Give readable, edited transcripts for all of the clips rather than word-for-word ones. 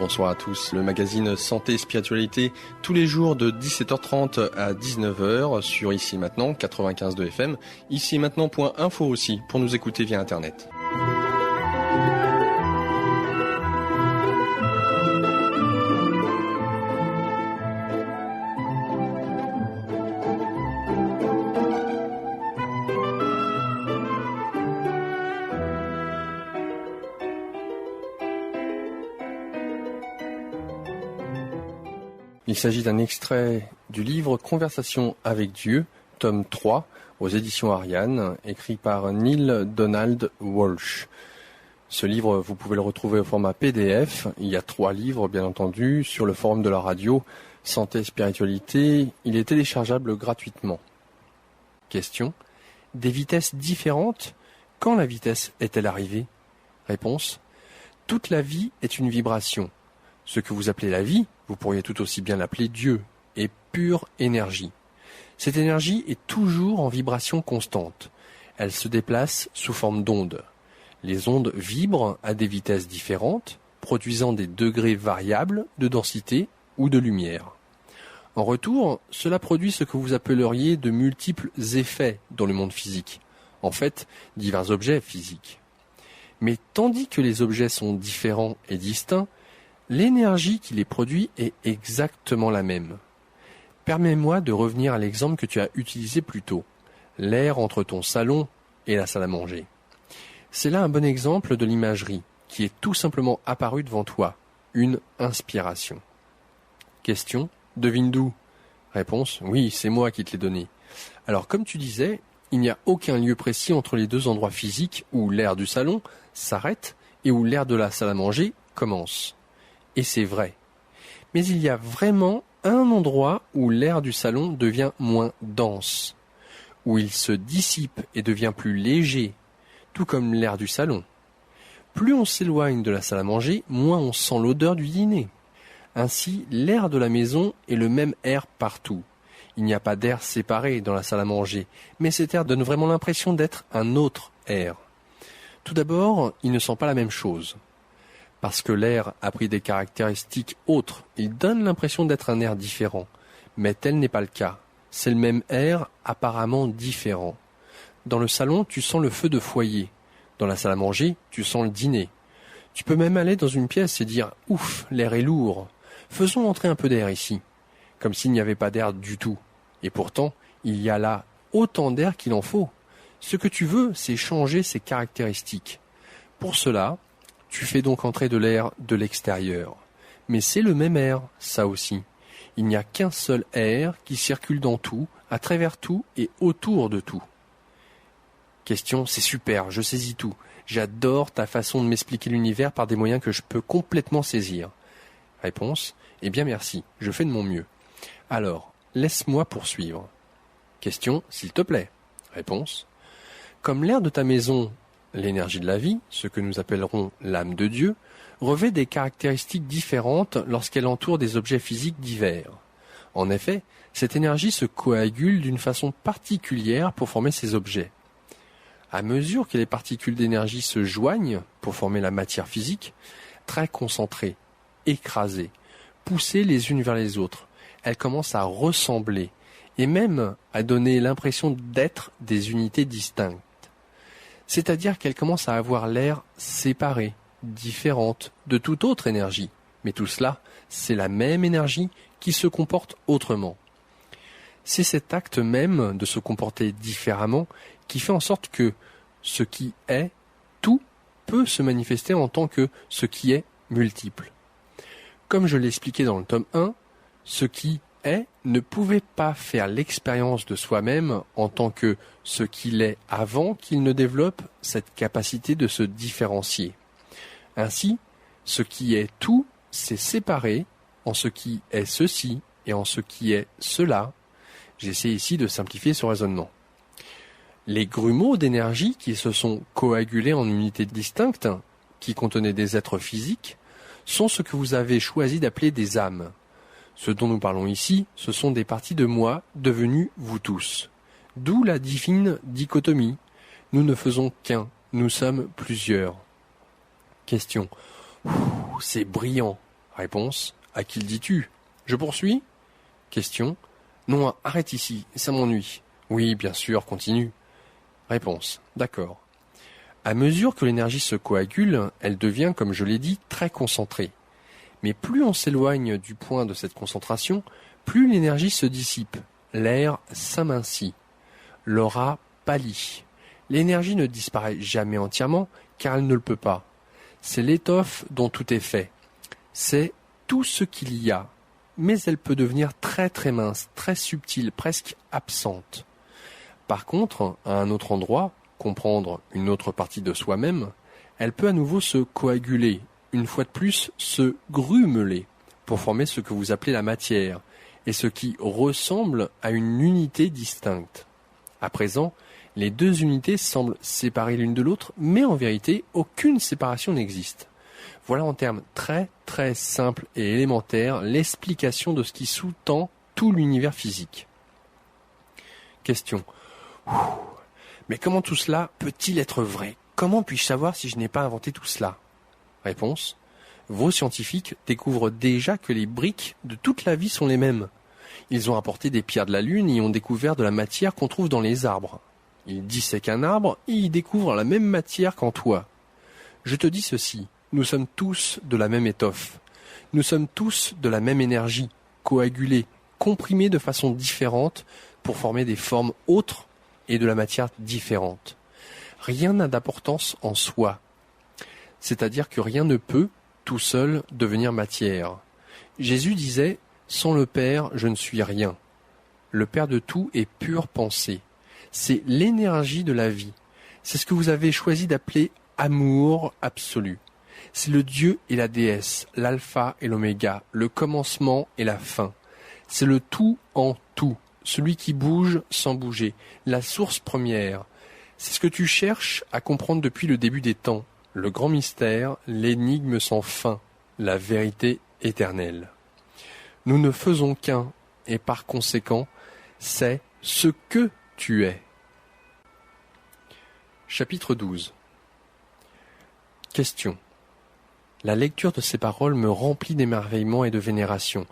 Bonsoir à tous. Le magazine Santé et Spiritualité, tous les jours de 17h30 à 19h sur Ici et Maintenant, 95.2 FM, ici et maintenant.info aussi, pour nous écouter via Internet. Il s'agit d'un extrait du livre Conversation avec Dieu, tome 3, aux éditions Ariane, écrit par Neale Donald Walsch. Ce livre, vous pouvez le retrouver au format PDF. Il y a 3 livres, bien entendu, sur le forum de la radio Santé et Spiritualité. Il est téléchargeable gratuitement. Question. Des vitesses différentes? Quand la vitesse est-elle arrivée? Réponse. Toute la vie est une vibration. Ce que vous appelez la vie, vous pourriez tout aussi bien l'appeler Dieu, est pure énergie. Cette énergie est toujours en vibration constante. Elle se déplace sous forme d'ondes. Les ondes vibrent à des vitesses différentes, produisant des degrés variables de densité ou de lumière. En retour, cela produit ce que vous appelleriez de multiples effets dans le monde physique. En fait, divers objets physiques. Mais tandis que les objets sont différents et distincts, l'énergie qui les produit est exactement la même. Permets-moi de revenir à l'exemple que tu as utilisé plus tôt, l'air entre ton salon et la salle à manger. C'est là un bon exemple de l'imagerie qui est tout simplement apparue devant toi, une inspiration. Question, devine d'où? Réponse, oui, c'est moi qui te l'ai donné. Alors comme tu disais, il n'y a aucun lieu précis entre les deux endroits physiques où l'air du salon s'arrête et où l'air de la salle à manger commence. Et c'est vrai. Mais il y a vraiment un endroit où l'air du salon devient moins dense, où il se dissipe et devient plus léger, tout comme l'air du salon. Plus on s'éloigne de la salle à manger, moins on sent l'odeur du dîner. Ainsi, l'air de la maison est le même air partout. Il n'y a pas d'air séparé dans la salle à manger, mais cet air donne vraiment l'impression d'être un autre air. Tout d'abord, il ne sent pas la même chose. Parce que l'air a pris des caractéristiques autres, il donne l'impression d'être un air différent. Mais tel n'est pas le cas. C'est le même air apparemment différent. Dans le salon, tu sens le feu de foyer. Dans la salle à manger, tu sens le dîner. Tu peux même aller dans une pièce et dire « Ouf, l'air est lourd. Faisons entrer un peu d'air ici. » Comme s'il n'y avait pas d'air du tout. Et pourtant, il y a là autant d'air qu'il en faut. Ce que tu veux, c'est changer ses caractéristiques. Pour cela, tu fais donc entrer de l'air de l'extérieur. Mais c'est le même air, ça aussi. Il n'y a qu'un seul air qui circule dans tout, à travers tout et autour de tout. Question, c'est super, je saisis tout. J'adore ta façon de m'expliquer l'univers par des moyens que je peux complètement saisir. Réponse, eh bien merci, je fais de mon mieux. Alors, laisse-moi poursuivre. Question, s'il te plaît. Réponse, comme l'air de ta maison, l'énergie de la vie, ce que nous appellerons l'âme de Dieu, revêt des caractéristiques différentes lorsqu'elle entoure des objets physiques divers. En effet, cette énergie se coagule d'une façon particulière pour former ces objets. À mesure que les particules d'énergie se joignent pour former la matière physique, très concentrées, écrasées, poussées les unes vers les autres, elles commencent à ressembler et même à donner l'impression d'être des unités distinctes. C'est-à-dire qu'elles commencent à avoir l'air séparé, différente de toute autre énergie. Mais tout cela, c'est la même énergie qui se comporte autrement. C'est cet acte même de se comporter différemment qui fait en sorte que ce qui est, tout, peut se manifester en tant que ce qui est multiple. Comme je l'expliquais dans le tome 1, ce qui est ne pouvait pas faire l'expérience de soi-même en tant que ce qu'il est avant qu'il ne développe cette capacité de se différencier. Ainsi, ce qui est tout s'est séparé en ce qui est ceci et en ce qui est cela. J'essaie ici de simplifier ce raisonnement. Les grumeaux d'énergie qui se sont coagulés en unités distinctes, qui contenaient des êtres physiques, sont ce que vous avez choisi d'appeler des âmes. Ce dont nous parlons ici, ce sont des parties de moi devenues vous tous. D'où la divine dichotomie. Nous ne faisons qu'un, nous sommes plusieurs. Question. C'est brillant. Réponse. À qui le dis-tu? Je poursuis? Question. Non, arrête ici, ça m'ennuie. Oui, bien sûr, continue. Réponse. D'accord. À mesure que l'énergie se coagule, elle devient, comme je l'ai dit, très concentrée. Mais plus on s'éloigne du point de cette concentration, plus l'énergie se dissipe. L'air s'amincit. L'aura pâlit. L'énergie ne disparaît jamais entièrement, car elle ne le peut pas. C'est l'étoffe dont tout est fait. C'est tout ce qu'il y a. Mais elle peut devenir très très mince, très subtile, presque absente. Par contre, à un autre endroit, comprendre une autre partie de soi-même, elle peut à nouveau se coaguler, une fois de plus se grumeler, pour former ce que vous appelez la matière, et ce qui ressemble à une unité distincte. À présent, les deux unités semblent séparées l'une de l'autre, mais en vérité, aucune séparation n'existe. Voilà en termes très très simples et élémentaires l'explication de ce qui sous-tend tout l'univers physique. Question. Mais comment tout cela peut-il être vrai? Comment puis-je savoir si je n'ai pas inventé tout cela? Réponse. Vos scientifiques découvrent déjà que les briques de toute la vie sont les mêmes. Ils ont apporté des pierres de la Lune et ont découvert de la matière qu'on trouve dans les arbres. Ils dissèquent un arbre et y découvrent la même matière qu'en toi. Je te dis ceci, nous sommes tous de la même étoffe. Nous sommes tous de la même énergie, coagulée, comprimée de façon différente pour former des formes autres et de la matière différente. Rien n'a d'importance en soi. C'est-à-dire que rien ne peut, tout seul, devenir matière. Jésus disait « Sans le Père, je ne suis rien ». Le Père de tout est pure pensée. C'est l'énergie de la vie. C'est ce que vous avez choisi d'appeler amour absolu. C'est le Dieu et la déesse, l'alpha et l'oméga, le commencement et la fin. C'est le tout en tout, celui qui bouge sans bouger, la source première. C'est ce que tu cherches à comprendre depuis le début des temps, le grand mystère, l'énigme sans fin, la vérité éternelle. Nous ne faisons qu'un, et par conséquent, c'est ce que tu es. Chapitre 12. Question. La lecture de ces paroles me remplit d'émerveillement et de vénération.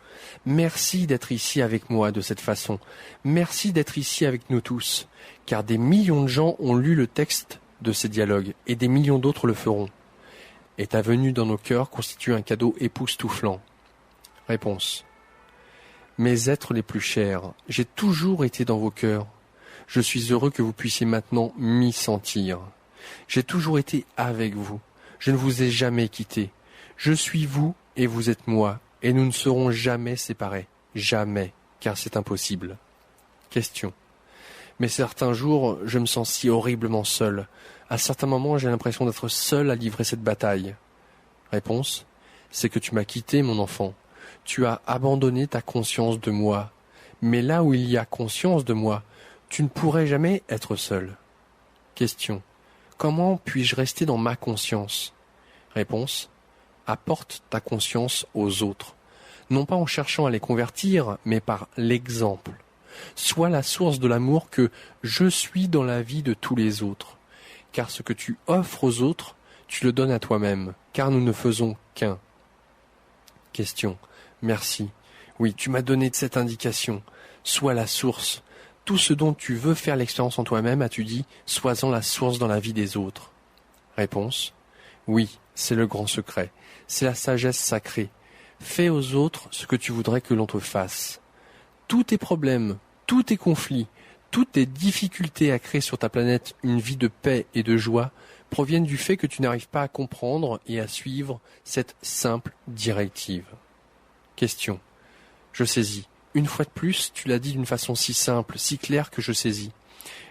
Merci d'être ici avec moi de cette façon. Merci d'être ici avec nous tous, car des millions de gens ont lu le texte de ces dialogues, et des millions d'autres le feront. Et ta venue dans nos cœurs constitue un cadeau époustouflant. Réponse. Mes êtres les plus chers, j'ai toujours été dans vos cœurs. Je suis heureux que vous puissiez maintenant m'y sentir. J'ai toujours été avec vous. Je ne vous ai jamais quitté. Je suis vous et vous êtes moi, et nous ne serons jamais séparés. Jamais, car c'est impossible. Question. Mais certains jours, je me sens si horriblement seul. À certains moments, j'ai l'impression d'être seul à livrer cette bataille. Réponse. C'est que tu m'as quitté, mon enfant. Tu as abandonné ta conscience de moi. Mais là où il y a conscience de moi, tu ne pourrais jamais être seul. Question. Comment puis-je rester dans ma conscience? Réponse. Apporte ta conscience aux autres. Non pas en cherchant à les convertir, mais par l'exemple. Sois la source de l'amour que je suis dans la vie de tous les autres. Car ce que tu offres aux autres, tu le donnes à toi-même, car nous ne faisons qu'un. Question. Merci. Oui, tu m'as donné cette indication. Sois la source. Tout ce dont tu veux faire l'expérience en toi-même, as-tu dit, sois-en la source dans la vie des autres. Réponse. Oui, c'est le grand secret. C'est la sagesse sacrée. Fais aux autres ce que tu voudrais que l'on te fasse. Tous tes problèmes, tous tes conflits, toutes tes difficultés à créer sur ta planète une vie de paix et de joie proviennent du fait que tu n'arrives pas à comprendre et à suivre cette simple directive. Question. Je saisis. Une fois de plus, tu l'as dit d'une façon si simple, si claire que je saisis.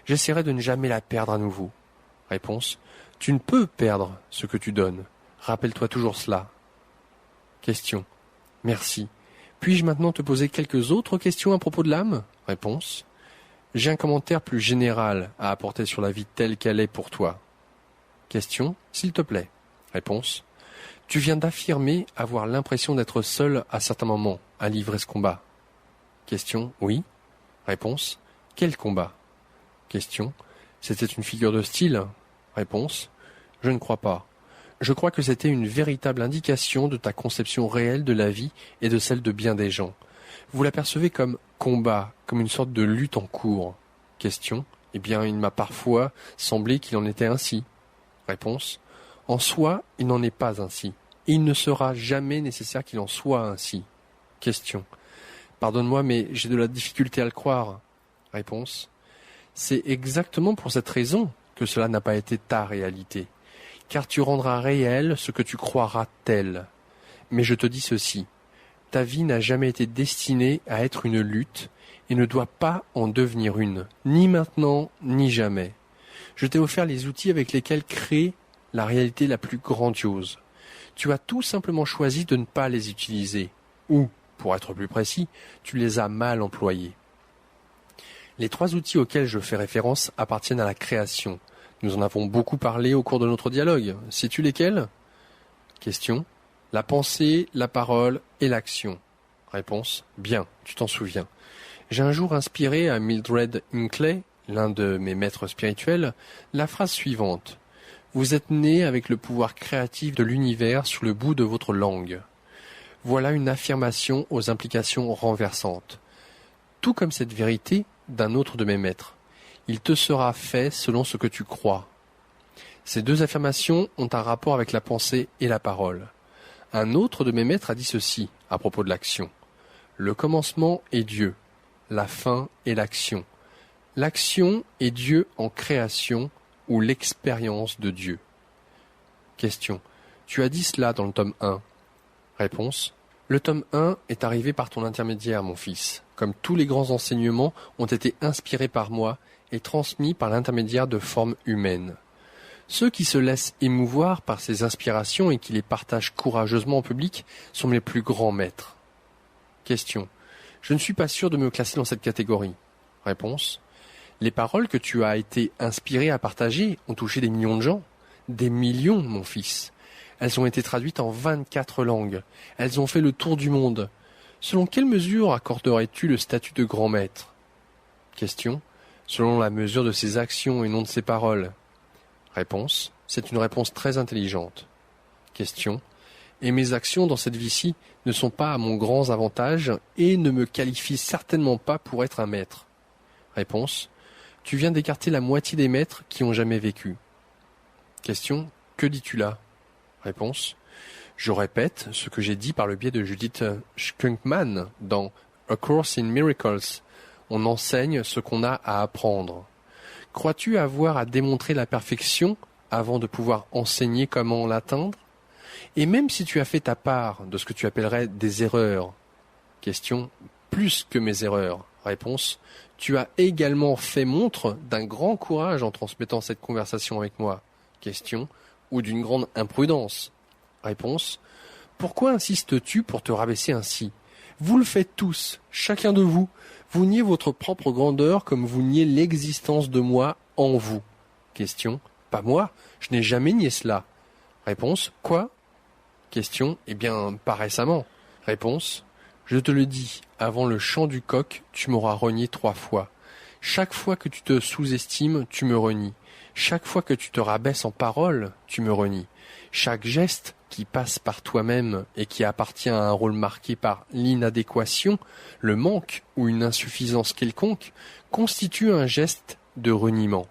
J'essaierai de ne jamais la perdre à nouveau. Réponse. Tu ne peux perdre ce que tu donnes. Rappelle-toi toujours cela. Question. Merci. Puis-je maintenant te poser quelques autres questions à propos de l'âme? Réponse. J'ai un commentaire plus général à apporter sur la vie telle qu'elle est pour toi. Question, s'il te plaît. Réponse. Tu viens d'affirmer avoir l'impression d'être seul à certains moments à livrer ce combat. Question, oui. Réponse, quel combat? Question, c'était une figure de style? Réponse, je ne crois pas. Je crois que c'était une véritable indication de ta conception réelle de la vie et de celle de bien des gens. Vous l'apercevez comme combat, comme une sorte de lutte en cours. Question. Eh bien, il m'a parfois semblé qu'il en était ainsi. Réponse. En soi, il n'en est pas ainsi. Et il ne sera jamais nécessaire qu'il en soit ainsi. Question. Pardonne-moi, mais j'ai de la difficulté à le croire. Réponse. C'est exactement pour cette raison que cela n'a pas été ta réalité. Car tu rendras réel ce que tu croiras tel. Mais je te dis ceci. Ta vie n'a jamais été destinée à être une lutte et ne doit pas en devenir une, ni maintenant, ni jamais. Je t'ai offert les outils avec lesquels créer la réalité la plus grandiose. Tu as tout simplement choisi de ne pas les utiliser, ou, pour être plus précis, tu les as mal employés. Les 3 outils auxquels je fais référence appartiennent à la création. Nous en avons beaucoup parlé au cours de notre dialogue. Sais-tu lesquels? Question. La pensée, la parole et l'action. Réponse. Bien, tu t'en souviens. J'ai un jour inspiré à Mildred Hinckley, l'un de mes maîtres spirituels, la phrase suivante. Vous êtes né avec le pouvoir créatif de l'univers sur le bout de votre langue. Voilà une affirmation aux implications renversantes. Tout comme cette vérité d'un autre de mes maîtres. Il te sera fait selon ce que tu crois. Ces 2 affirmations ont un rapport avec la pensée et la parole. Un autre de mes maîtres a dit ceci à propos de l'action. Le commencement est Dieu, la fin est l'action. L'action est Dieu en création ou l'expérience de Dieu. Question. Tu as dit cela dans le tome 1. Réponse. Le tome 1 est arrivé par ton intermédiaire, mon fils, comme tous les grands enseignements ont été inspirés par moi et transmis par l'intermédiaire de formes humaines. Ceux qui se laissent émouvoir par ces inspirations et qui les partagent courageusement en public sont mes plus grands maîtres. Question. Je ne suis pas sûr de me classer dans cette catégorie. Réponse. Les paroles que tu as été inspiré à partager ont touché des millions de gens. Des millions, mon fils. Elles ont été traduites en 24 langues. Elles ont fait le tour du monde. Selon quelle mesure accorderais-tu le statut de grand maître? Question. Selon la mesure de ses actions et non de ses paroles. Réponse. C'est une réponse très intelligente. Question. Et mes actions dans cette vie-ci ne sont pas à mon grand avantage et ne me qualifient certainement pas pour être un maître. Réponse. Tu viens d'écarter la moitié des maîtres qui ont jamais vécu. Question. Que dis-tu là? Réponse. Je répète ce que j'ai dit par le biais de Judith Skunkman dans A Course in Miracles. On enseigne ce qu'on a à apprendre. Crois-tu avoir à démontrer la perfection avant de pouvoir enseigner comment l'atteindre? Et même si tu as fait ta part de ce que tu appellerais des erreurs. Question. Plus que mes erreurs. Réponse. Tu as également fait montre d'un grand courage en transmettant cette conversation avec moi. Question. Ou d'une grande imprudence. Réponse. Pourquoi insistes-tu pour te rabaisser ainsi? Vous le faites tous, chacun de vous. Vous niez votre propre grandeur comme vous niez l'existence de moi en vous. Question. Pas moi, je n'ai jamais nié cela. Réponse. Quoi? Question. Eh bien, pas récemment. Réponse. Je te le dis, avant le chant du coq, tu m'auras renié 3 fois. Chaque fois que tu te sous-estimes, tu me renies. Chaque fois que tu te rabaisses en parole, tu me renies. Chaque geste qui passe par toi-même et qui appartient à un rôle marqué par l'inadéquation, le manque ou une insuffisance quelconque, constitue un geste de reniement.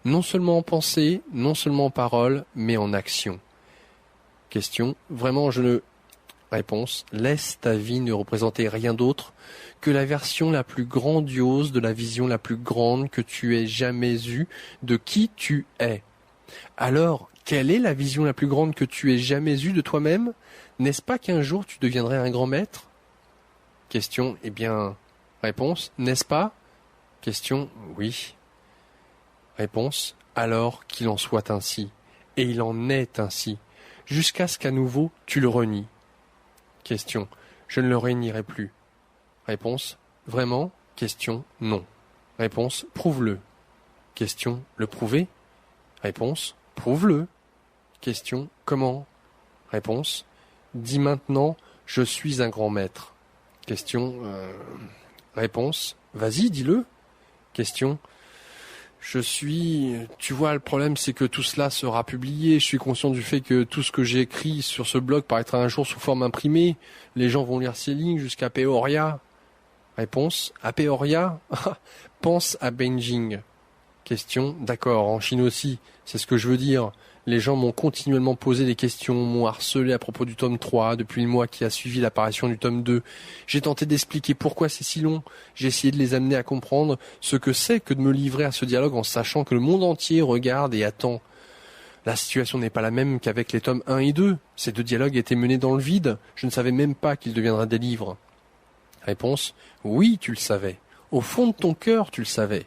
Non seulement en pensée, non seulement en parole, mais en action. Question. Vraiment, je ne... Réponse. Laisse ta vie ne représenter rien d'autre que la version la plus grandiose de la vision la plus grande que tu aies jamais eue de qui tu es. Alors, quelle est la vision la plus grande que tu aies jamais eue de toi-même? N'est-ce pas qu'un jour tu deviendrais un grand maître? Question. Eh bien, réponse. N'est-ce pas? Question. Oui. Réponse. Alors qu'il en soit ainsi. Et il en est ainsi. Jusqu'à ce qu'à nouveau tu le renies. Question. Je ne le renierai plus. Réponse. Vraiment? Question. Non. Réponse. Prouve-le. Question. Le prouver? Réponse. Prouve-le. Question. Comment? Réponse. Dis maintenant, je suis un grand maître. Question. Réponse. Vas-y, dis-le. Question. Tu vois, le problème c'est que tout cela sera publié. Je suis conscient du fait que tout ce que j'ai écrit sur ce blog paraîtra un jour sous forme imprimée. Les gens vont lire ces lignes jusqu'à Peoria. Réponse, à Peoria? Pense à Beijing. Question, d'accord, en Chine aussi, c'est ce que je veux dire. Les gens m'ont continuellement posé des questions, m'ont harcelé à propos du tome 3, depuis le mois qui a suivi l'apparition du tome 2. J'ai tenté d'expliquer pourquoi c'est si long. J'ai essayé de les amener à comprendre ce que c'est que de me livrer à ce dialogue en sachant que le monde entier regarde et attend. La situation n'est pas la même qu'avec les tomes 1 et 2. Ces deux dialogues étaient menés dans le vide. Je ne savais même pas qu'ils deviendraient des livres. Réponse, oui, tu le savais. Au fond de ton cœur, tu le savais.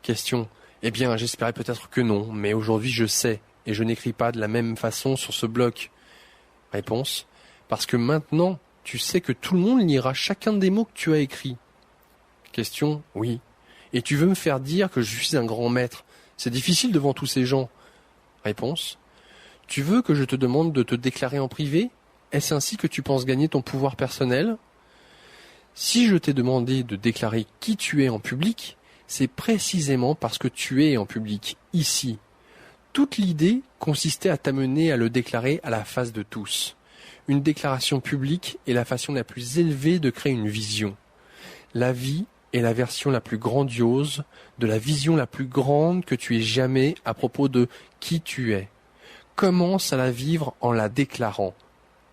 Question, eh bien, j'espérais peut-être que non, mais aujourd'hui je sais. Et je n'écris pas de la même façon sur ce blog. Réponse, parce que maintenant, tu sais que tout le monde lira chacun des mots que tu as écrits. Question, oui. Et tu veux me faire dire que je suis un grand maître. C'est difficile devant tous ces gens. Réponse, tu veux que je te demande de te déclarer en privé? Est-ce ainsi que tu penses gagner ton pouvoir personnel? Si je t'ai demandé de déclarer qui tu es en public, c'est précisément parce que tu es en public, ici. Toute l'idée consistait à t'amener à le déclarer à la face de tous. Une déclaration publique est la façon la plus élevée de créer une vision. La vie est la version la plus grandiose de la vision la plus grande que tu aies jamais à propos de qui tu es. Commence à la vivre en la déclarant,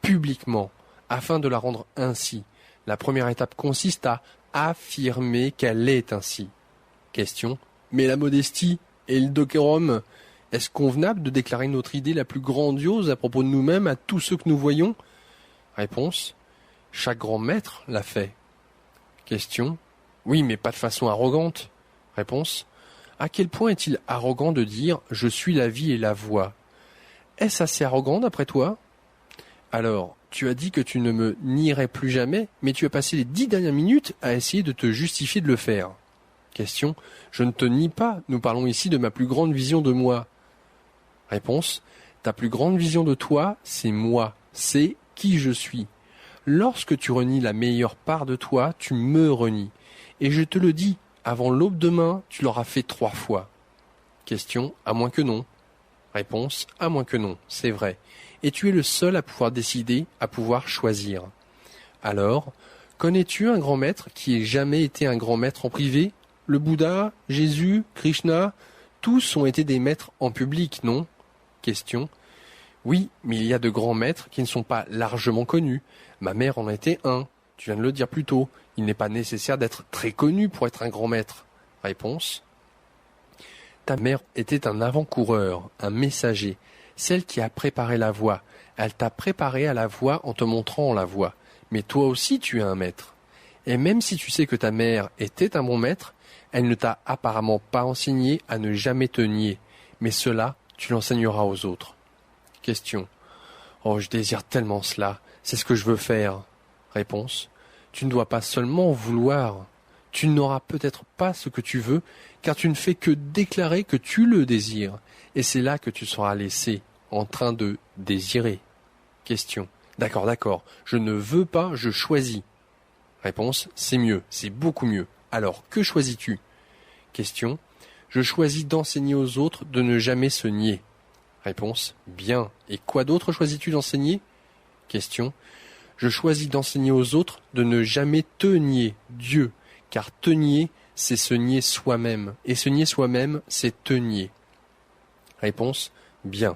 publiquement, afin de la rendre ainsi. La première étape consiste à affirmer qu'elle est ainsi. Question. Mais la modestie et le décorum, est-ce convenable de déclarer notre idée la plus grandiose à propos de nous-mêmes à tous ceux que nous voyons? Réponse. Chaque grand maître l'a fait. Question. Oui, mais pas de façon arrogante. Réponse. À quel point est-il arrogant de dire « je suis la vie et la voix » ? Est-ce assez arrogant d'après toi? Alors, tu as dit que tu ne me nierais plus jamais, mais tu as passé les 10 dernières minutes à essayer de te justifier de le faire. Question. Je ne te nie pas, nous parlons ici de ma plus grande vision de moi. Réponse. Ta plus grande vision de toi, c'est moi, c'est qui je suis. Lorsque tu renies la meilleure part de toi, tu me renies. Et je te le dis, avant l'aube demain, tu l'auras fait 3 fois. Question, à moins que non. Réponse, à moins que non, c'est vrai. Et tu es le seul à pouvoir décider, à pouvoir choisir. Alors, connais-tu un grand maître qui ait jamais été un grand maître en privé? Le Bouddha, Jésus, Krishna, tous ont été des maîtres en public, non? Question. Oui, mais il y a de grands maîtres qui ne sont pas largement connus. Ma mère en a été un. Tu viens de le dire plus tôt. Il n'est pas nécessaire d'être très connu pour être un grand maître. Réponse. Ta mère était un avant-coureur, un messager, celle qui a préparé la voie. Elle t'a préparé à la voie en te montrant la voie. Mais toi aussi tu es un maître. Et même si tu sais que ta mère était un bon maître, elle ne t'a apparemment pas enseigné à ne jamais te nier. Mais cela, tu l'enseigneras aux autres. Question. Oh, je désire tellement cela. C'est ce que je veux faire. Réponse. Tu ne dois pas seulement vouloir. Tu n'auras peut-être pas ce que tu veux, car tu ne fais que déclarer que tu le désires. Et c'est là que tu seras laissé, en train de désirer. Question. D'accord. Je ne veux pas, je choisis. Réponse. C'est mieux, c'est beaucoup mieux. Alors, que choisis-tu? Question. Je choisis d'enseigner aux autres de ne jamais se nier. Réponse. Bien. Et quoi d'autre choisis-tu d'enseigner? Question. Je choisis d'enseigner aux autres de ne jamais te nier, Dieu, car te nier, c'est se nier soi-même, et se nier soi-même, c'est te nier. Réponse. Bien.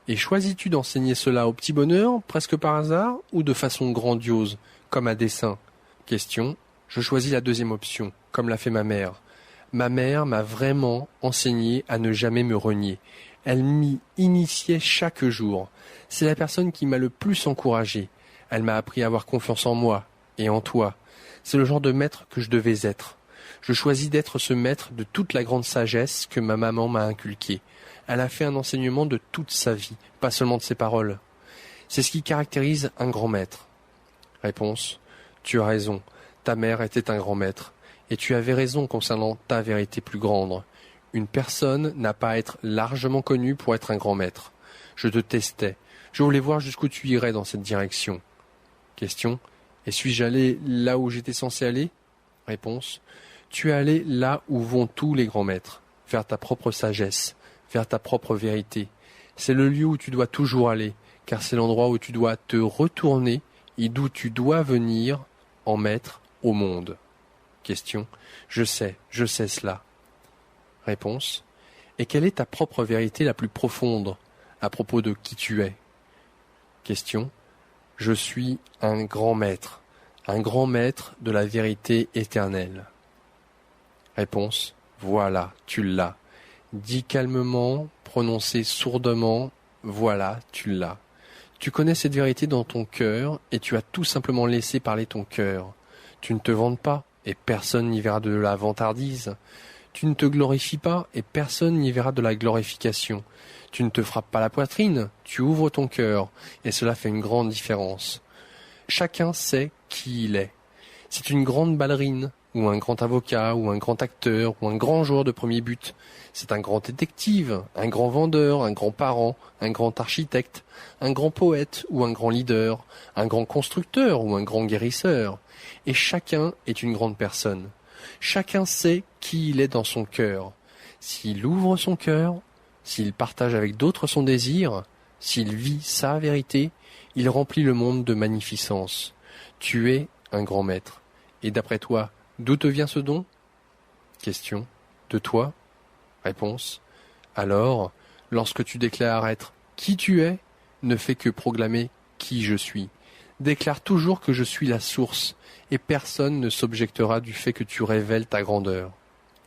Et choisis-tu d'enseigner cela au petit bonheur, presque par hasard, ou de façon grandiose, comme à dessein? Question. Je choisis la deuxième option, comme l'a fait ma mère. Ma mère m'a vraiment enseigné à ne jamais me renier. Elle m'y initiait chaque jour. C'est la personne qui m'a le plus encouragé. Elle m'a appris à avoir confiance en moi et en toi. C'est le genre de maître que je devais être. Je choisis d'être ce maître de toute la grande sagesse que ma maman m'a inculquée. Elle a fait un enseignement de toute sa vie, pas seulement de ses paroles. C'est ce qui caractérise un grand maître. Réponse. Tu as raison. Ta mère était un grand maître. Et tu avais raison concernant ta vérité plus grande. Une personne n'a pas à être largement connue pour être un grand maître. Je te testais. Je voulais voir jusqu'où tu irais dans cette direction. Question. Et suis-je allé là où j'étais censé aller? Réponse. Tu es allé là où vont tous les grands maîtres. vers ta propre sagesse, vers ta propre vérité. C'est le lieu où tu dois toujours aller, car c'est l'endroit où tu dois te retourner et d'où tu dois venir en maître au monde. Question. Je sais cela. Réponse. Et quelle est ta propre vérité la plus profonde à propos de qui tu es? Question. Je suis un grand maître de la vérité éternelle. Réponse. Voilà, tu l'as. Dis calmement, prononcé sourdement, voilà, tu l'as. Tu connais cette vérité dans ton cœur et tu as tout simplement laissé parler ton cœur. Tu ne te vantes pas et personne n'y verra de la vantardise. Tu ne te glorifies pas et personne n'y verra de la glorification. Tu ne te frappes pas la poitrine, tu ouvres ton cœur et cela fait une grande différence. Chacun sait qui il est. C'est une grande ballerine, ou un grand avocat, ou un grand acteur, ou un grand joueur de premier but. C'est un grand détective, un grand vendeur, un grand parent, un grand architecte, un grand poète ou un grand leader, un grand constructeur ou un grand guérisseur. Et chacun est une grande personne. Chacun sait qui il est dans son cœur. S'il ouvre son cœur, s'il partage avec d'autres son désir, s'il vit sa vérité, il remplit le monde de magnificence. Tu es un grand maître. Et d'après toi, d'où te vient ce don? Question. De toi? Réponse. Alors, lorsque tu déclares être qui tu es, ne fais que proclamer qui je suis. Déclare toujours que je suis la source, et personne ne s'objectera du fait que tu révèles ta grandeur.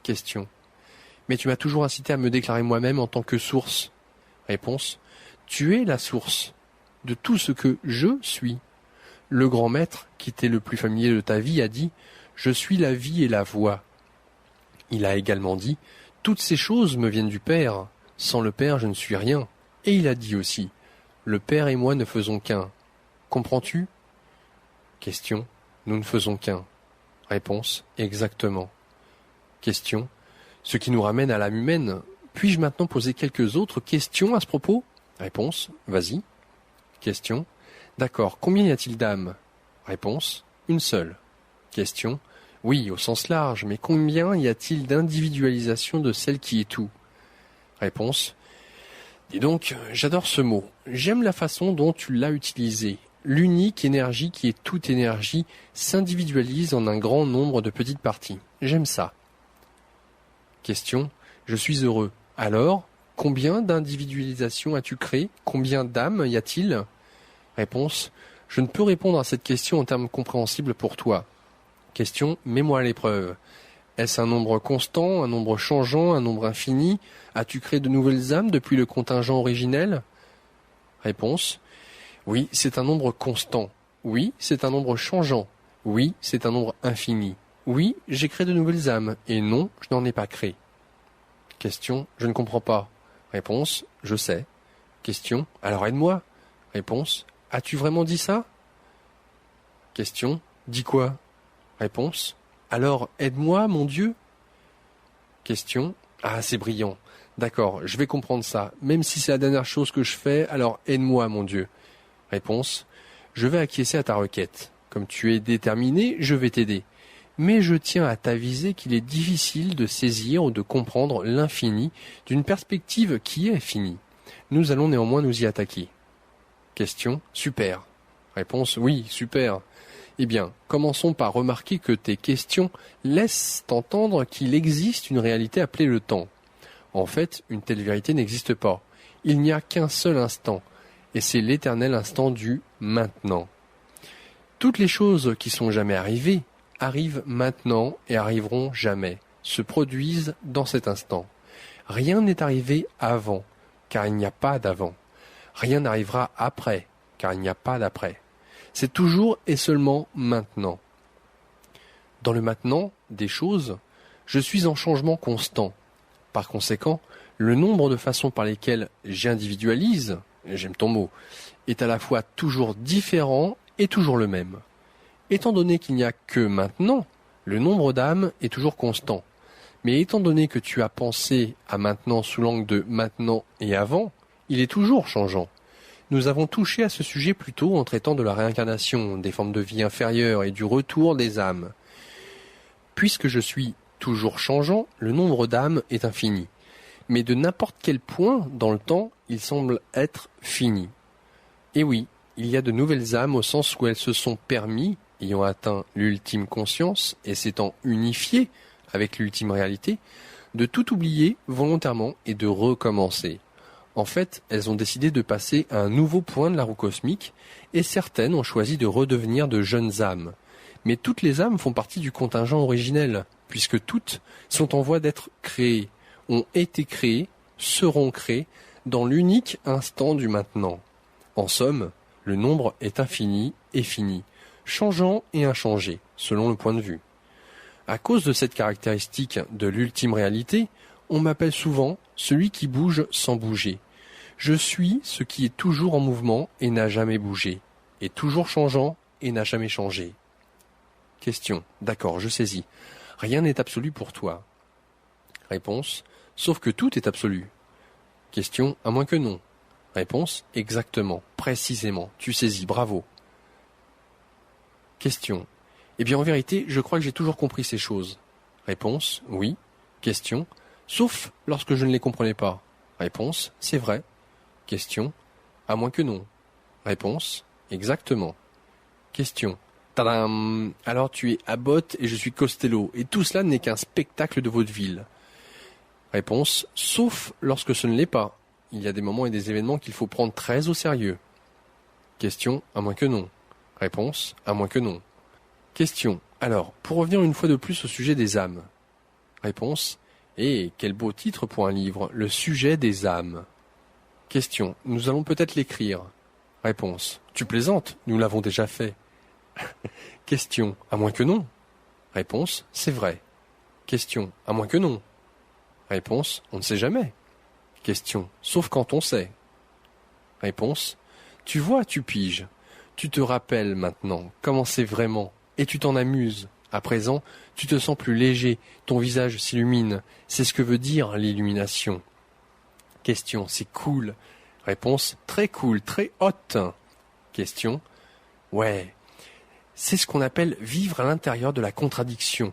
Question. Mais tu m'as toujours incité à me déclarer moi-même en tant que source. Réponse. Tu es la source de tout ce que je suis. Le grand maître, qui t'est le plus familier de ta vie, a dit « Je suis la vie et la voix ». Il a également dit « Toutes ces choses me viennent du Père. Sans le Père, je ne suis rien ». Et il a dit aussi « Le Père et moi ne faisons qu'un ». Comprends-tu? Question. Nous ne faisons qu'un. Réponse. Exactement. Question. Ce qui nous ramène à l'âme humaine. Puis-je maintenant poser quelques autres questions à ce propos? Réponse. Vas-y. Question. D'accord. Combien y a-t-il d'âmes? Réponse. Une seule. Question. Oui, au sens large, mais combien y a-t-il d'individualisation de celle qui est tout? Réponse. Dis donc, j'adore ce mot. J'aime la façon dont tu l'as utilisé. L'unique énergie qui est toute énergie s'individualise en un grand nombre de petites parties. J'aime ça. Question. Je suis heureux. Alors, combien d'individualisations as-tu créé? Combien d'âmes y a-t-il? Réponse. Je ne peux répondre à cette question en termes compréhensibles pour toi. Question. Mets-moi à l'épreuve. Est-ce un nombre constant, un nombre changeant, un nombre infini? As-tu créé de nouvelles âmes depuis le contingent originel? Réponse. Oui, c'est un nombre constant. Oui, c'est un nombre changeant. Oui, c'est un nombre infini. Oui, j'ai créé de nouvelles âmes. Et non, je n'en ai pas créé. Question. Je ne comprends pas. Réponse. Je sais. Question. Alors aide-moi. Réponse. As-tu vraiment dit ça? Question. Dis quoi? Réponse. Alors aide-moi, mon Dieu. Question. Ah, c'est brillant. D'accord, je vais comprendre ça. Même si c'est la dernière chose que je fais, alors aide-moi, mon Dieu. Réponse. Je vais acquiescer à ta requête. Comme tu es déterminé, je vais t'aider. Mais je tiens à t'aviser qu'il est difficile de saisir ou de comprendre l'infini d'une perspective qui est finie. Nous allons néanmoins nous y attaquer. Question. Super. Réponse. Oui, super. Eh bien, commençons par remarquer que tes questions laissent entendre qu'il existe une réalité appelée le temps. En fait, une telle vérité n'existe pas. Il n'y a qu'un seul instant, et c'est l'éternel instant du maintenant. Toutes les choses qui sont jamais arrivées arrivent maintenant et arriveront jamais, se produisent dans cet instant. Rien n'est arrivé avant, car il n'y a pas d'avant. Rien n'arrivera après, car il n'y a pas d'après. C'est toujours et seulement maintenant. Dans le maintenant des choses, je suis en changement constant. Par conséquent, le nombre de façons par lesquelles j'individualise, j'aime ton mot, est à la fois toujours différent et toujours le même. Étant donné qu'il n'y a que maintenant, le nombre d'âmes est toujours constant. Mais étant donné que tu as pensé à maintenant sous l'angle de maintenant et avant, il est toujours changeant. Nous avons touché à ce sujet plus tôt en traitant de la réincarnation, des formes de vie inférieures et du retour des âmes. Puisque je suis Toujours changeant, le nombre d'âmes est infini. Mais de n'importe quel point dans le temps, il semble être fini. Et oui, il y a de nouvelles âmes au sens où elles se sont permis, ayant atteint l'ultime conscience et s'étant unifiées avec l'ultime réalité, de tout oublier volontairement et de recommencer. En fait, elles ont décidé de passer à un nouveau point de la roue cosmique, et certaines ont choisi de redevenir de jeunes âmes. Mais toutes les âmes font partie du contingent originel, puisque toutes sont en voie d'être créées, ont été créées, seront créées, dans l'unique instant du maintenant. En somme, le nombre est infini et fini, changeant et inchangé, selon le point de vue. À cause de cette caractéristique de l'ultime réalité, on m'appelle souvent celui qui bouge sans bouger. Je suis ce qui est toujours en mouvement et n'a jamais bougé, et toujours changeant et n'a jamais changé. Question. D'accord, je saisis. Rien n'est absolu pour toi. Réponse. Sauf que tout est absolu. Question. À moins que non. Réponse. Exactement, précisément. Tu saisis, bravo. Question. Eh bien en vérité, je crois que j'ai toujours compris ces choses. Réponse. Oui. Question. Sauf lorsque je ne les comprenais pas. Réponse. C'est vrai. Question. À moins que non. Réponse. Exactement. Question. Tadam! Alors tu es Abbott et je suis Costello, et tout cela n'est qu'un spectacle de vaudeville. Réponse. Sauf lorsque ce ne l'est pas. Il y a des moments et des événements qu'il faut prendre très au sérieux. Question. À moins que non. Réponse. À moins que non. Question. Alors, pour revenir une fois de plus au sujet des âmes. Réponse. Eh, quel beau titre pour un livre, le sujet des âmes. Question. Nous allons peut-être l'écrire. Réponse. Tu plaisantes, nous l'avons déjà fait. Question. À moins que non. Réponse. C'est vrai. Question. À moins que non. Réponse. On ne sait jamais. Question. Sauf quand on sait. Réponse. Tu vois, tu piges. Tu te rappelles maintenant comment c'est vraiment, et tu t'en amuses. À présent, tu te sens plus léger, ton visage s'illumine. C'est ce que veut dire l'illumination. Question. C'est cool. Réponse. Très cool, très haute. Question. Ouais. C'est ce qu'on appelle vivre à l'intérieur de la contradiction.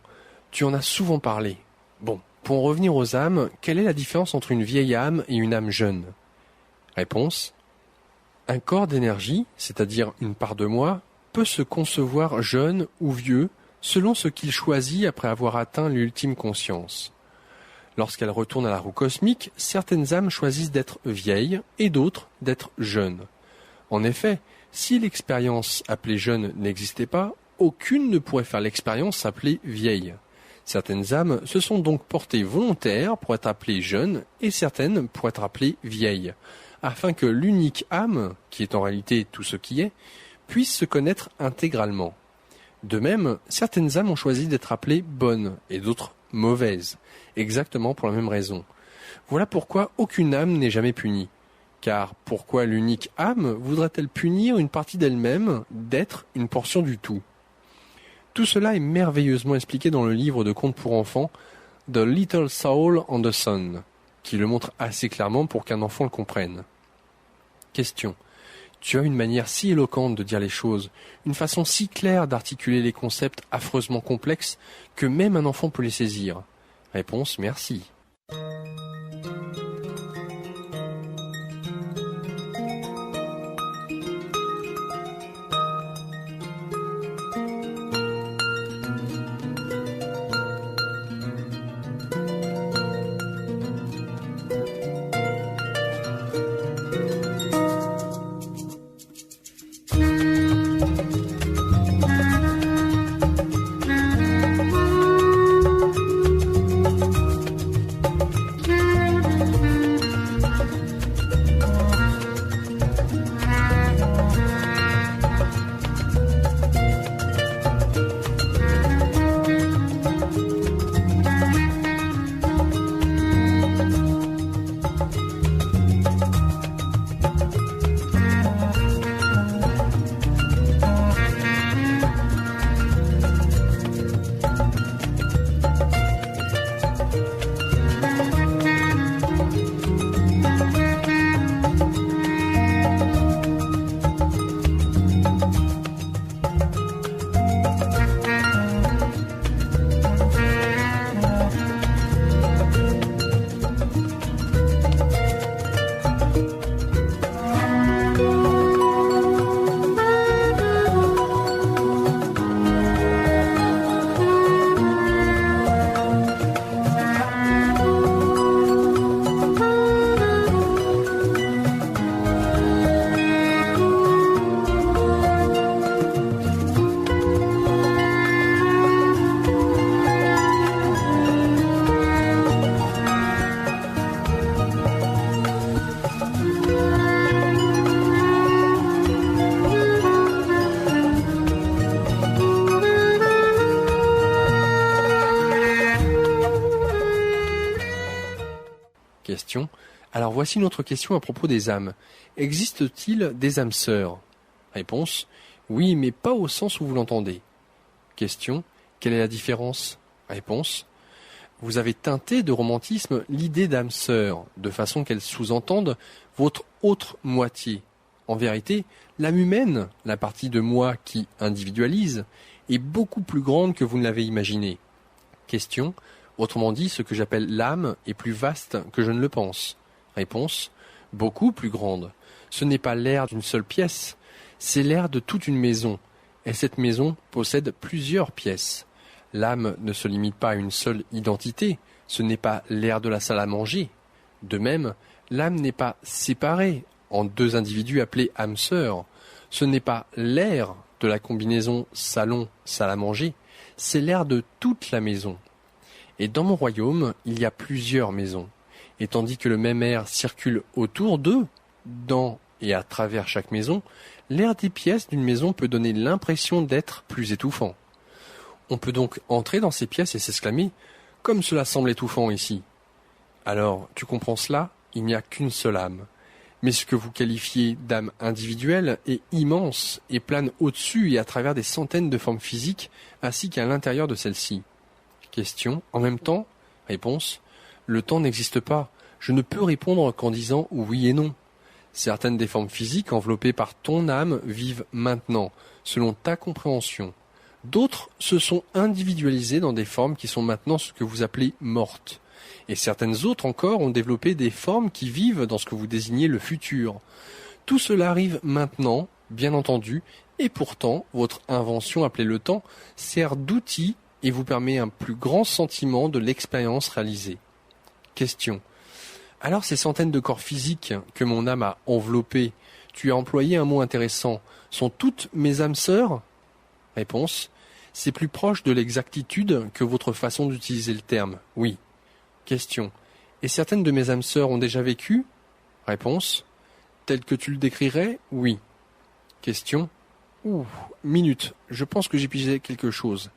Tu en as souvent parlé. Bon, pour en revenir aux âmes, quelle est la différence entre une vieille âme et une âme jeune? Réponse. Un corps d'énergie, c'est-à-dire une part de moi, peut se concevoir jeune ou vieux selon ce qu'il choisit après avoir atteint l'ultime conscience. Lorsqu'elle retourne à la roue cosmique, certaines âmes choisissent d'être vieilles et d'autres d'être jeunes. En effet, si l'expérience appelée jeune n'existait pas, aucune ne pourrait faire l'expérience appelée vieille. Certaines âmes se sont donc portées volontaires pour être appelées jeunes et certaines pour être appelées vieilles, afin que l'unique âme, qui est en réalité tout ce qui est, puisse se connaître intégralement. De même, certaines âmes ont choisi d'être appelées bonnes et d'autres mauvaises, exactement pour la même raison. Voilà pourquoi aucune âme n'est jamais punie. Car pourquoi l'unique âme voudrait-elle punir une partie d'elle-même d'être une portion du tout? Tout cela est merveilleusement expliqué dans le livre de contes pour enfants The Little Soul on the Sun, qui le montre assez clairement pour qu'un enfant le comprenne. Question. Tu as une manière si éloquente de dire les choses, une façon si claire d'articuler les concepts affreusement complexes que même un enfant peut les saisir. Réponse. Merci. Question. Alors voici une autre question à propos des âmes. Existe-t-il des âmes sœurs? Réponse. Oui, mais pas au sens où vous l'entendez. Question. Quelle est la différence? Réponse. Vous avez teinté de romantisme l'idée d'âme sœur, de façon qu'elle sous-entende votre autre moitié. En vérité, l'âme humaine, la partie de moi qui individualise, est beaucoup plus grande que vous ne l'avez imaginé. Question. Autrement dit, ce que j'appelle l'âme est plus vaste que je ne le pense. Réponse. Beaucoup plus grande. Ce n'est pas l'air d'une seule pièce, c'est l'air de toute une maison, et cette maison possède plusieurs pièces. L'âme ne se limite pas à une seule identité, ce n'est pas l'air de la salle à manger. De même, l'âme n'est pas séparée en deux individus appelés âmes sœurs. Ce n'est pas l'air de la combinaison salon-salle à manger, c'est l'air de toute la maison. Et dans mon royaume, il y a plusieurs maisons. Et tandis que le même air circule autour d'eux, dans et à travers chaque maison, l'air des pièces d'une maison peut donner l'impression d'être plus étouffant. On peut donc entrer dans ces pièces et s'exclamer « Comme cela semble étouffant ici !» Alors, tu comprends cela, il n'y a qu'une seule âme. Mais ce que vous qualifiez d'âme individuelle est immense et plane au-dessus et à travers des centaines de formes physiques, ainsi qu'à l'intérieur de celles-ci. Question. En même temps? Réponse. Le temps n'existe pas. Je ne peux répondre qu'en disant oui et non. Certaines des formes physiques enveloppées par ton âme vivent maintenant, selon ta compréhension. D'autres se sont individualisées dans des formes qui sont maintenant ce que vous appelez mortes. Et certaines autres encore ont développé des formes qui vivent dans ce que vous désignez le futur. Tout cela arrive maintenant, bien entendu, et pourtant, votre invention appelée le temps sert d'outil et vous permet un plus grand sentiment de l'expérience réalisée. Question. Alors ces centaines de corps physiques que mon âme a enveloppés, tu as employé un mot intéressant, sont toutes mes âmes sœurs? Réponse. C'est plus proche de l'exactitude que votre façon d'utiliser le terme, oui. Question. Et certaines de mes âmes sœurs ont déjà vécu? Réponse. Tel que tu le décrirais, oui. Question. Minute, je pense que j'ai pigé quelque chose.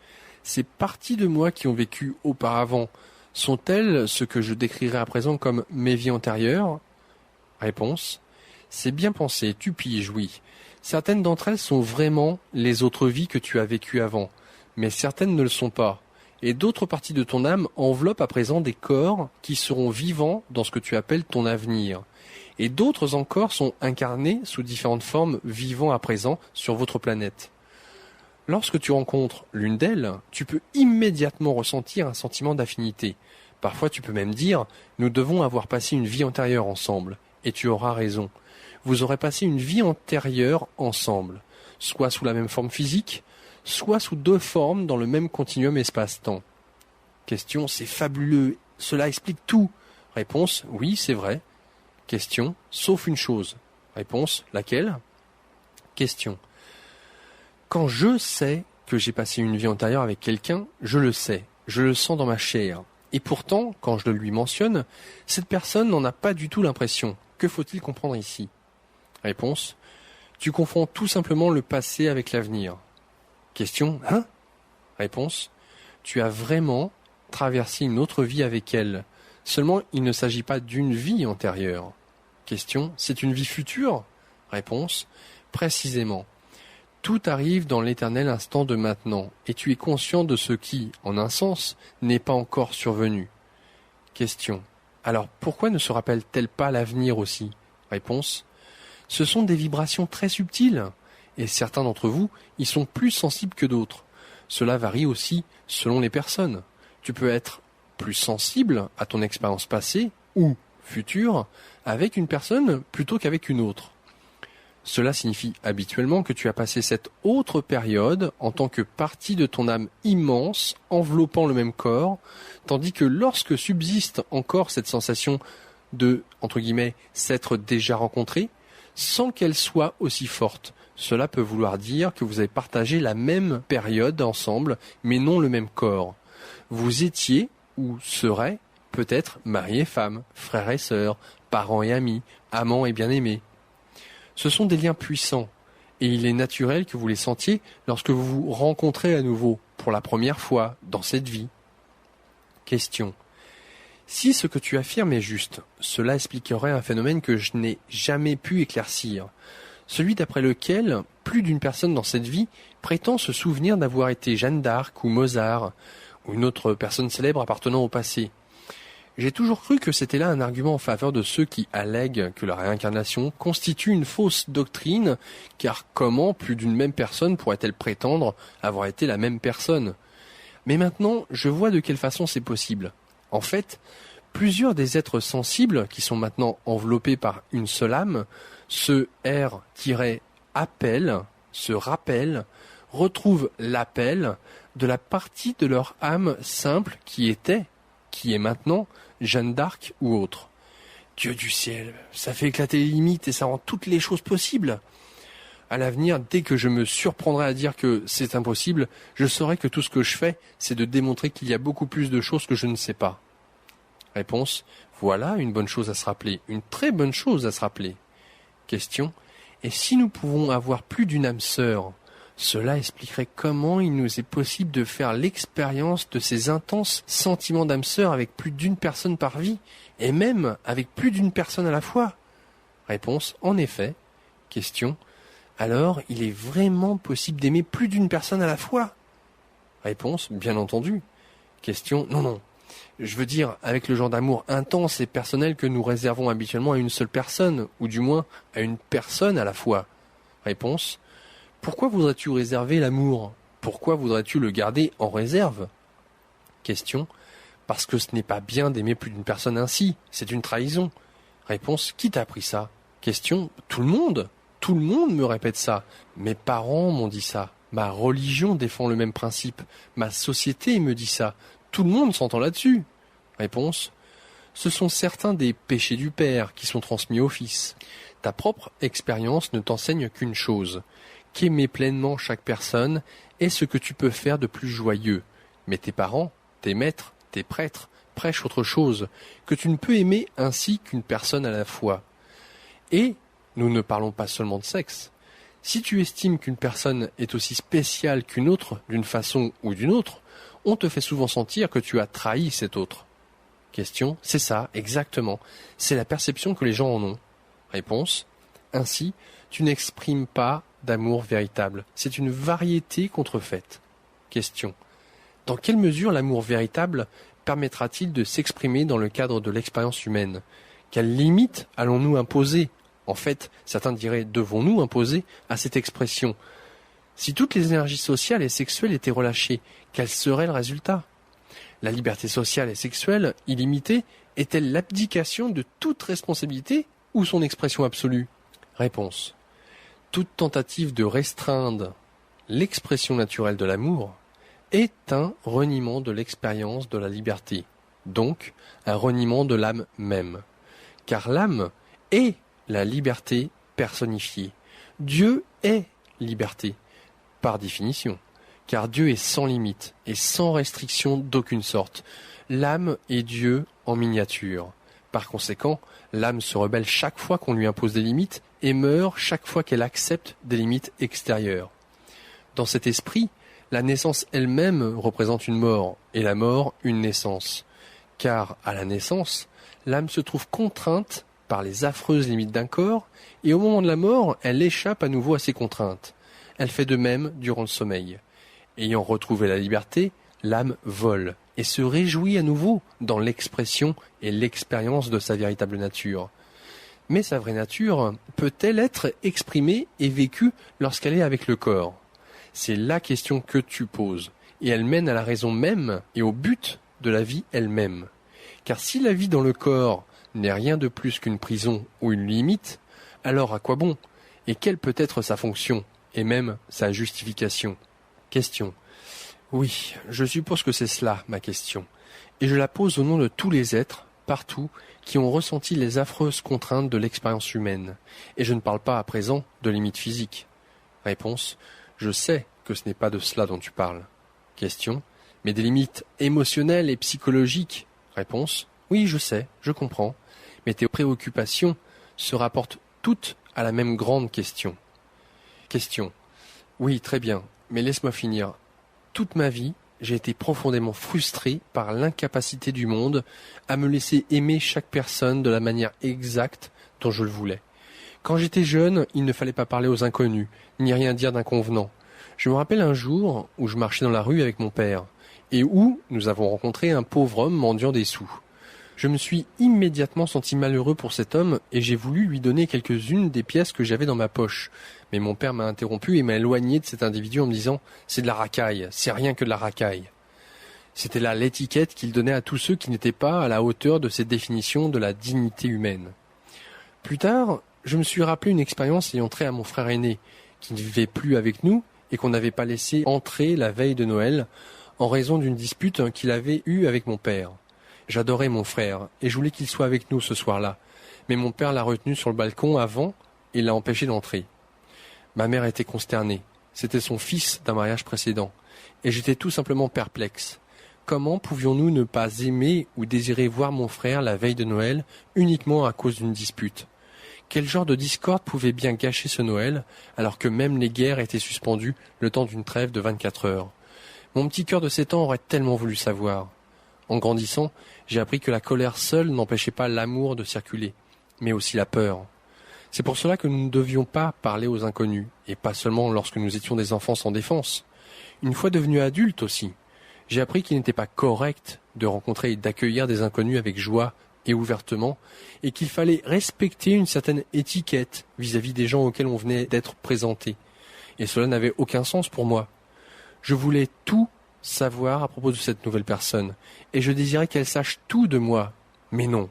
Ces parties de moi qui ont vécu auparavant, sont-elles ce que je décrirais à présent comme mes vies antérieures? Réponse. C'est bien pensé, tu piges, oui. Certaines d'entre elles sont vraiment les autres vies que tu as vécues avant, mais certaines ne le sont pas. Et d'autres parties de ton âme enveloppent à présent des corps qui seront vivants dans ce que tu appelles ton avenir. Et d'autres encore sont incarnés sous différentes formes vivant à présent sur votre planète. Lorsque tu rencontres l'une d'elles, tu peux immédiatement ressentir un sentiment d'affinité. Parfois tu peux même dire « Nous devons avoir passé une vie antérieure ensemble ». Et tu auras raison. Vous aurez passé une vie antérieure ensemble, soit sous la même forme physique, soit sous deux formes dans le même continuum espace-temps. Question, c'est fabuleux, cela explique tout. Réponse, oui, c'est vrai. Question, sauf une chose. Réponse, laquelle? Question. Quand je sais que j'ai passé une vie antérieure avec quelqu'un, je le sais, je le sens dans ma chair. Et pourtant, quand je le lui mentionne, cette personne n'en a pas du tout l'impression. Que faut-il comprendre ici? Réponse. Tu confonds tout simplement le passé avec l'avenir. Question. Hein? Réponse. Tu as vraiment traversé une autre vie avec elle. Seulement, il ne s'agit pas d'une vie antérieure. Question. C'est une vie future? Réponse. Précisément. Tout arrive dans l'éternel instant de maintenant, et tu es conscient de ce qui, en un sens, n'est pas encore survenu. Question. Alors pourquoi ne se rappelle-t-elle pas l'avenir aussi? Réponse. Ce sont des vibrations très subtiles, et certains d'entre vous y sont plus sensibles que d'autres. Cela varie aussi selon les personnes. Tu peux être plus sensible à ton expérience passée ou future avec une personne plutôt qu'avec une autre. Cela signifie habituellement que tu as passé cette autre période en tant que partie de ton âme immense enveloppant le même corps, tandis que lorsque subsiste encore cette sensation de, entre guillemets, s'être déjà rencontré, sans qu'elle soit aussi forte, cela peut vouloir dire que vous avez partagé la même période ensemble, mais non le même corps. Vous étiez, ou serez, peut-être mari et femme, frères et sœurs, parents et amis, amants et bien-aimés. Ce sont des liens puissants, et il est naturel que vous les sentiez lorsque vous vous rencontrez à nouveau, pour la première fois, dans cette vie. Question. Si ce que tu affirmes est juste, cela expliquerait un phénomène que je n'ai jamais pu éclaircir, celui d'après lequel plus d'une personne dans cette vie prétend se souvenir d'avoir été Jeanne d'Arc ou Mozart, ou une autre personne célèbre appartenant au passé. J'ai toujours cru que c'était là un argument en faveur de ceux qui allèguent que la réincarnation constitue une fausse doctrine, car comment plus d'une même personne pourrait-elle prétendre avoir été la même personne ? Mais maintenant, je vois de quelle façon c'est possible. En fait, plusieurs des êtres sensibles, qui sont maintenant enveloppés par une seule âme, se R-appellent, se rappellent, retrouvent l'appel de la partie de leur âme simple qui est maintenant, Jeanne d'Arc ou autre. Dieu du ciel, ça fait éclater les limites et ça rend toutes les choses possibles. À l'avenir, dès que je me surprendrai à dire que c'est impossible, je saurai que tout ce que je fais, c'est de démontrer qu'il y a beaucoup plus de choses que je ne sais pas. Réponse, voilà une bonne chose à se rappeler, une très bonne chose à se rappeler. Question, et si nous pouvons avoir plus d'une âme sœur, cela expliquerait comment il nous est possible de faire l'expérience de ces intenses sentiments d'âme sœur avec plus d'une personne par vie, et même avec plus d'une personne à la fois. Réponse, en effet. Question, alors il est vraiment possible d'aimer plus d'une personne à la fois? Réponse, bien entendu. Question, non. Je veux dire, avec le genre d'amour intense et personnel que nous réservons habituellement à une seule personne, ou du moins à une personne à la fois. Réponse, pourquoi voudrais-tu réserver l'amour? Pourquoi voudrais-tu le garder en réserve? Question, parce que ce n'est pas bien d'aimer plus d'une personne ainsi, c'est une trahison. Réponse, qui t'a appris ça? Question, tout le monde? Tout le monde me répète ça. Mes parents m'ont dit ça. Ma religion défend le même principe. Ma société me dit ça. Tout le monde s'entend là-dessus. Réponse, ce sont certains des péchés du père qui sont transmis au fils. Ta propre expérience ne t'enseigne qu'une chose, qu'aimer pleinement chaque personne est ce que tu peux faire de plus joyeux. Mais tes parents, tes maîtres, tes prêtres prêchent autre chose, que tu ne peux aimer ainsi qu'une personne à la fois. Et nous ne parlons pas seulement de sexe. Si tu estimes qu'une personne est aussi spéciale qu'une autre d'une façon ou d'une autre, on te fait souvent sentir que tu as trahi cet autre. Question, c'est ça, exactement. C'est la perception que les gens en ont. Réponse, ainsi, tu n'exprimes pas d'amour véritable. C'est une variété contrefaite. Question, dans quelle mesure l'amour véritable permettra-t-il de s'exprimer dans le cadre de l'expérience humaine? Quelles limites allons-nous imposer? En fait, certains diraient, devons-nous imposer à cette expression? Si toutes les énergies sociales et sexuelles étaient relâchées, quel serait le résultat? La liberté sociale et sexuelle, illimitée, est-elle l'abdication de toute responsabilité ou son expression absolue? Réponse. Toute tentative de restreindre l'expression naturelle de l'amour est un reniement de l'expérience de la liberté, donc un reniement de l'âme même. Car l'âme est la liberté personnifiée. Dieu est liberté, par définition, car Dieu est sans limite et sans restriction d'aucune sorte. L'âme est Dieu en miniature. Par conséquent, l'âme se rebelle chaque fois qu'on lui impose des limites et meurt chaque fois qu'elle accepte des limites extérieures. Dans cet esprit, la naissance elle-même représente une mort, et la mort une naissance. Car, à la naissance, l'âme se trouve contrainte par les affreuses limites d'un corps, et au moment de la mort, elle échappe à nouveau à ses contraintes. Elle fait de même durant le sommeil. Ayant retrouvé la liberté, l'âme vole, et se réjouit à nouveau dans l'expression et l'expérience de sa véritable nature. Mais sa vraie nature peut-elle être exprimée et vécue lorsqu'elle est avec le corps? C'est la question que tu poses, et elle mène à la raison même et au but de la vie elle-même. Car si la vie dans le corps n'est rien de plus qu'une prison ou une limite, alors à quoi bon? Et quelle peut être sa fonction, et même sa justification? Question. Oui, je suppose que c'est cela, ma question, et je la pose au nom de tous les êtres, partout, qui ont ressenti les affreuses contraintes de l'expérience humaine, et je ne parle pas à présent de limites physiques. Réponse. Je sais que ce n'est pas de cela dont tu parles. Question. Mais des limites émotionnelles et psychologiques? Réponse. Oui, je sais, je comprends, mais tes préoccupations se rapportent toutes à la même grande question. Question. Oui, très bien, mais laisse-moi finir. Toute ma vie, j'ai été profondément frustré par l'incapacité du monde à me laisser aimer chaque personne de la manière exacte dont je le voulais. Quand j'étais jeune, il ne fallait pas parler aux inconnus, ni rien dire d'inconvenant. Je me rappelle un jour où je marchais dans la rue avec mon père, et où nous avons rencontré un pauvre homme mendiant des sous. Je me suis immédiatement senti malheureux pour cet homme, et j'ai voulu lui donner quelques-unes des pièces que j'avais dans ma poche. Mais mon père m'a interrompu et m'a éloigné de cet individu en me disant « C'est de la racaille, c'est rien que de la racaille ». C'était là l'étiquette qu'il donnait à tous ceux qui n'étaient pas à la hauteur de cette définition de la dignité humaine. Plus tard, je me suis rappelé une expérience ayant trait à mon frère aîné, qui ne vivait plus avec nous et qu'on n'avait pas laissé entrer la veille de Noël en raison d'une dispute qu'il avait eue avec mon père. J'adorais mon frère et je voulais qu'il soit avec nous ce soir-là, mais mon père l'a retenu sur le balcon avant et l'a empêché d'entrer. Ma mère était consternée. C'était son fils d'un mariage précédent, et j'étais tout simplement perplexe. Comment pouvions-nous ne pas aimer ou désirer voir mon frère la veille de Noël uniquement à cause d'une dispute ? Quel genre de discorde pouvait bien gâcher ce Noël, alors que même les guerres étaient suspendues le temps d'une trêve de 24 heures ? Mon petit cœur de 7 ans aurait tellement voulu savoir. En grandissant, j'ai appris que la colère seule n'empêchait pas l'amour de circuler, mais aussi la peur. C'est pour cela que nous ne devions pas parler aux inconnus, et pas seulement lorsque nous étions des enfants sans défense. Une fois devenu adulte aussi, j'ai appris qu'il n'était pas correct de rencontrer et d'accueillir des inconnus avec joie et ouvertement, et qu'il fallait respecter une certaine étiquette vis-à-vis des gens auxquels on venait d'être présenté. Et cela n'avait aucun sens pour moi. Je voulais tout savoir à propos de cette nouvelle personne, et je désirais qu'elle sache tout de moi. Mais non,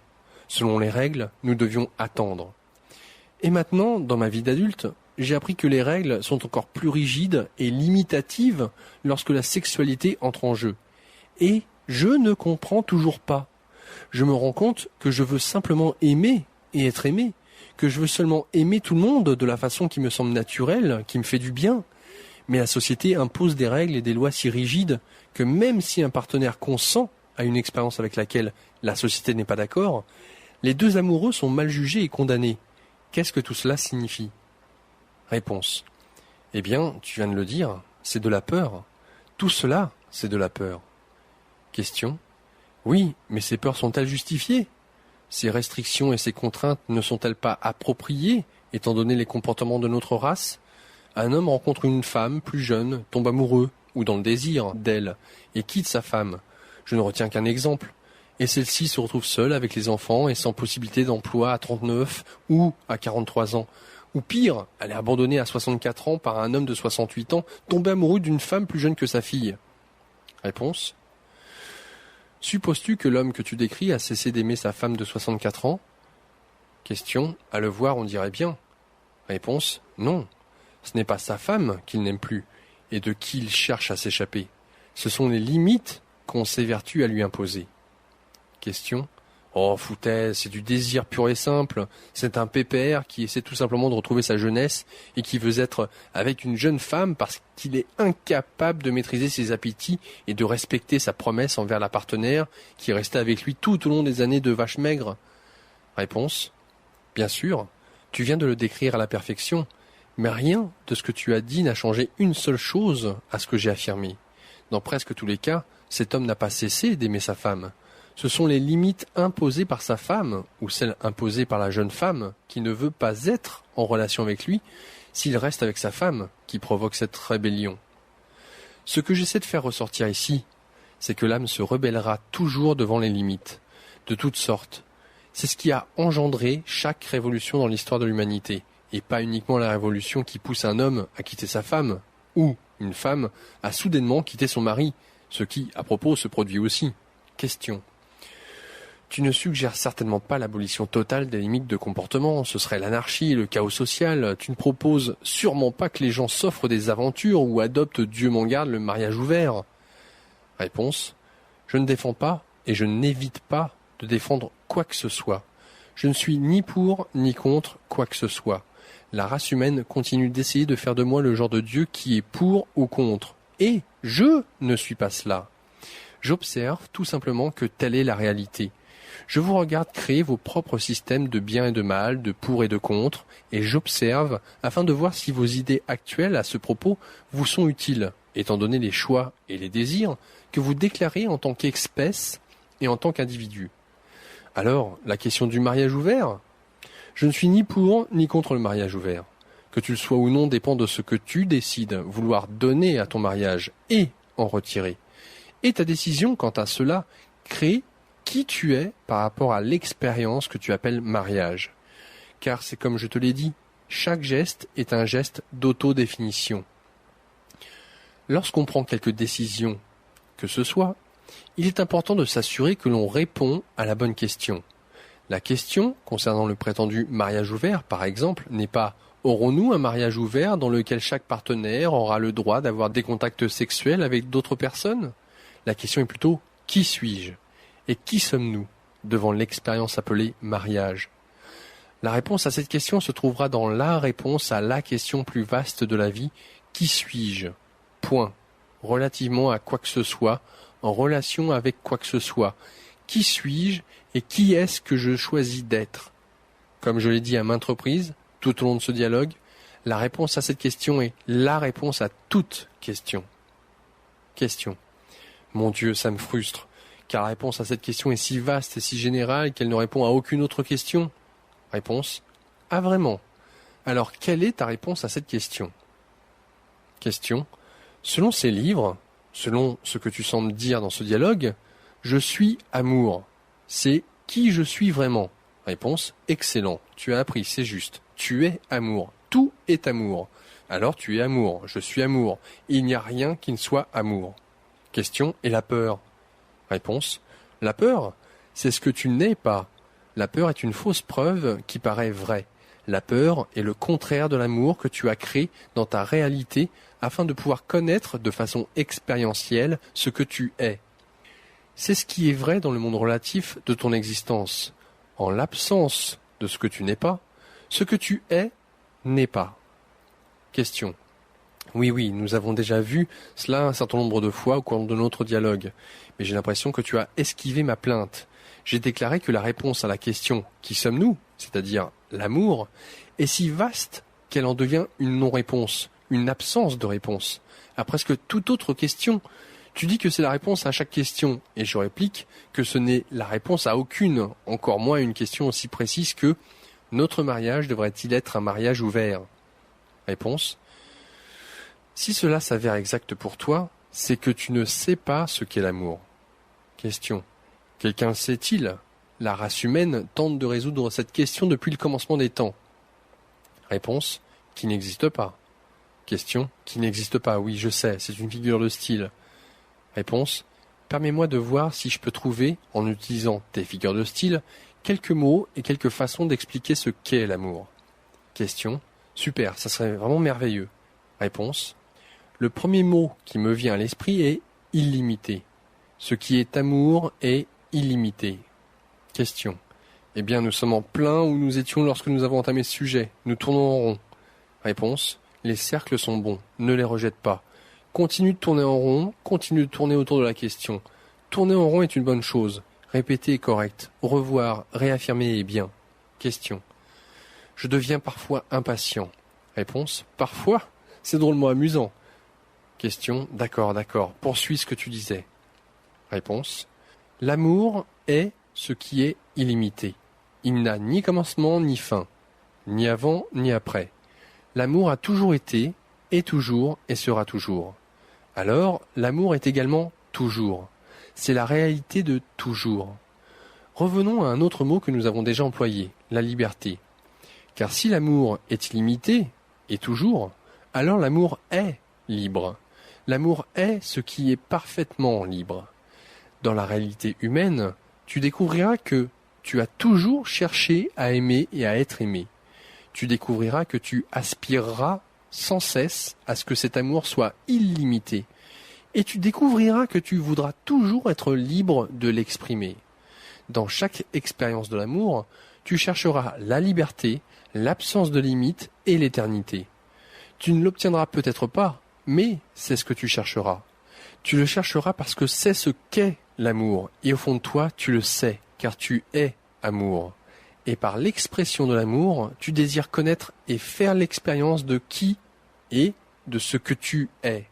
selon les règles, nous devions attendre. Et maintenant, dans ma vie d'adulte, j'ai appris que les règles sont encore plus rigides et limitatives lorsque la sexualité entre en jeu. Et je ne comprends toujours pas. Je me rends compte que je veux simplement aimer et être aimé, que je veux seulement aimer tout le monde de la façon qui me semble naturelle, qui me fait du bien. Mais la société impose des règles et des lois si rigides que même si un partenaire consent à une expérience avec laquelle la société n'est pas d'accord, les deux amoureux sont mal jugés et condamnés. Qu'est-ce que tout cela signifie ? Réponse. Eh bien, tu viens de le dire, c'est de la peur. Tout cela, c'est de la peur. Question. Oui, mais ces peurs sont-elles justifiées ? Ces restrictions et ces contraintes ne sont-elles pas appropriées, étant donné les comportements de notre race ? Un homme rencontre une femme plus jeune, tombe amoureux, ou dans le désir d'elle, et quitte sa femme. Je ne retiens qu'un exemple. Et celle-ci se retrouve seule avec les enfants et sans possibilité d'emploi à 39 ou à 43 ans. Ou pire, elle est abandonnée à 64 ans par un homme de 68 ans, tombé amoureux d'une femme plus jeune que sa fille. Réponse. Supposes-tu que l'homme que tu décris a cessé d'aimer sa femme de 64 ans ? Question. À le voir, on dirait bien. Réponse. Non. Ce n'est pas sa femme qu'il n'aime plus, et de qui il cherche à s'échapper. Ce sont les limites qu'on s'évertue à lui imposer. Question. Oh, foutaise, c'est du désir pur et simple. C'est un pépère qui essaie tout simplement de retrouver sa jeunesse et qui veut être avec une jeune femme parce qu'il est incapable de maîtriser ses appétits et de respecter sa promesse envers la partenaire qui est restée avec lui tout au long des années de vache maigre. Réponse. Bien sûr, tu viens de le décrire à la perfection. Mais rien de ce que tu as dit n'a changé une seule chose à ce que j'ai affirmé. Dans presque tous les cas, cet homme n'a pas cessé d'aimer sa femme. Ce sont les limites imposées par sa femme, ou celles imposées par la jeune femme, qui ne veut pas être en relation avec lui, s'il reste avec sa femme, qui provoque cette rébellion. Ce que j'essaie de faire ressortir ici, c'est que l'âme se rebellera toujours devant les limites, de toutes sortes. C'est ce qui a engendré chaque révolution dans l'histoire de l'humanité. Et pas uniquement la révolution qui pousse un homme à quitter sa femme, ou une femme à soudainement quitter son mari, ce qui, à propos, se produit aussi. Question. Tu ne suggères certainement pas l'abolition totale des limites de comportement, ce serait l'anarchie, le chaos social. Tu ne proposes sûrement pas que les gens s'offrent des aventures ou adoptent, Dieu m'en garde, le mariage ouvert. Réponse. Je ne défends pas, et je n'évite pas de défendre quoi que ce soit. Je ne suis ni pour ni contre quoi que ce soit. La race humaine continue d'essayer de faire de moi le genre de Dieu qui est pour ou contre. Et je ne suis pas cela. J'observe tout simplement que telle est la réalité. Je vous regarde créer vos propres systèmes de bien et de mal, de pour et de contre, et j'observe afin de voir si vos idées actuelles à ce propos vous sont utiles étant donné les choix et les désirs que vous déclarez en tant qu'espèce et en tant qu'individu. Alors, la question du mariage ouvert ? Je ne suis ni pour ni contre le mariage ouvert. Que tu le sois ou non dépend de ce que tu décides vouloir donner à ton mariage et en retirer. Et ta décision quant à cela crée qui tu es par rapport à l'expérience que tu appelles mariage. Car c'est comme je te l'ai dit, chaque geste est un geste d'autodéfinition. Lorsqu'on prend quelques décisions, que ce soit, il est important de s'assurer que l'on répond à la bonne question. La question, concernant le prétendu mariage ouvert, par exemple, n'est pas « Aurons-nous un mariage ouvert dans lequel chaque partenaire aura le droit d'avoir des contacts sexuels avec d'autres personnes ?» La question est plutôt « Qui suis-je » et « Qui sommes-nous » devant l'expérience appelée mariage. La réponse à cette question se trouvera dans la réponse à la question plus vaste de la vie « Qui suis-je » Point. Relativement à quoi que ce soit, en relation avec quoi que ce soit. Qui suis-je et qui est-ce que je choisis d'être ? Comme je l'ai dit à maintes reprises, tout au long de ce dialogue, la réponse à cette question est la réponse à toute question. Question. Mon Dieu, ça me frustre, car la réponse à cette question est si vaste et si générale qu'elle ne répond à aucune autre question. Réponse. Ah vraiment ? Alors quelle est ta réponse à cette question ? Question. Selon ces livres, selon ce que tu sembles dire dans ce dialogue, je suis amour. C'est qui je suis vraiment. Réponse. Excellent. Tu as appris, c'est juste. Tu es amour. Tout est amour. Alors tu es amour. Je suis amour. Il n'y a rien qui ne soit amour. Question. Et la peur ? Réponse. La peur, c'est ce que tu n'es pas. La peur est une fausse preuve qui paraît vraie. La peur est le contraire de l'amour que tu as créé dans ta réalité afin de pouvoir connaître de façon expérientielle ce que tu es. C'est ce qui est vrai dans le monde relatif de ton existence. En l'absence de ce que tu n'es pas, ce que tu es n'est pas. Question. Oui, nous avons déjà vu cela un certain nombre de fois au cours de notre dialogue, mais j'ai l'impression que tu as esquivé ma plainte. J'ai déclaré que la réponse à la question « Qui sommes-nous ?», c'est-à-dire l'amour, est si vaste qu'elle en devient une non-réponse, une absence de réponse. À presque toute autre question, tu dis que c'est la réponse à chaque question, et je réplique que ce n'est la réponse à aucune, encore moins une question aussi précise que « Notre mariage devrait-il être un mariage ouvert ?» Réponse. Si cela s'avère exact pour toi, c'est que tu ne sais pas ce qu'est l'amour. Question. Quelqu'un le sait-il ? La race humaine tente de résoudre cette question depuis le commencement des temps. Réponse. Qui n'existe pas. Question. Qui n'existe pas. Oui, je sais, c'est une figure de style. Réponse. Permets-moi de voir si je peux trouver, en utilisant tes figures de style, quelques mots et quelques façons d'expliquer ce qu'est l'amour. Question. Super, ça serait vraiment merveilleux. Réponse. Le premier mot qui me vient à l'esprit est illimité. Ce qui est amour est illimité. Question. Eh bien, nous sommes en plein où nous étions lorsque nous avons entamé ce sujet. Nous tournons en rond. Réponse. Les cercles sont bons. Ne les rejette pas. Continue de tourner en rond. Continue de tourner autour de la question. Tourner en rond est une bonne chose. Répéter est correct. Revoir, réaffirmer est bien. Question. Je deviens parfois impatient. Réponse. Parfois ? C'est drôlement amusant. Question. D'accord. Poursuis ce que tu disais. Réponse. L'amour est ce qui est illimité. Il n'a ni commencement ni fin, ni avant ni après. L'amour a toujours été, est toujours et sera toujours. Alors, l'amour est également toujours. C'est la réalité de toujours. Revenons à un autre mot que nous avons déjà employé, la liberté. Car si l'amour est illimité, et toujours, alors l'amour est libre. L'amour est ce qui est parfaitement libre. Dans la réalité humaine, tu découvriras que tu as toujours cherché à aimer et à être aimé. Tu découvriras que tu aspireras sans cesse à ce que cet amour soit illimité. Et tu découvriras que tu voudras toujours être libre de l'exprimer. Dans chaque expérience de l'amour, tu chercheras la liberté, l'absence de limite et l'éternité. Tu ne l'obtiendras peut-être pas, mais c'est ce que tu chercheras. Tu le chercheras parce que c'est ce qu'est l'amour, et au fond de toi, tu le sais, car tu es amour. Et par l'expression de l'amour, tu désires connaître et faire l'expérience de qui et de ce que tu es.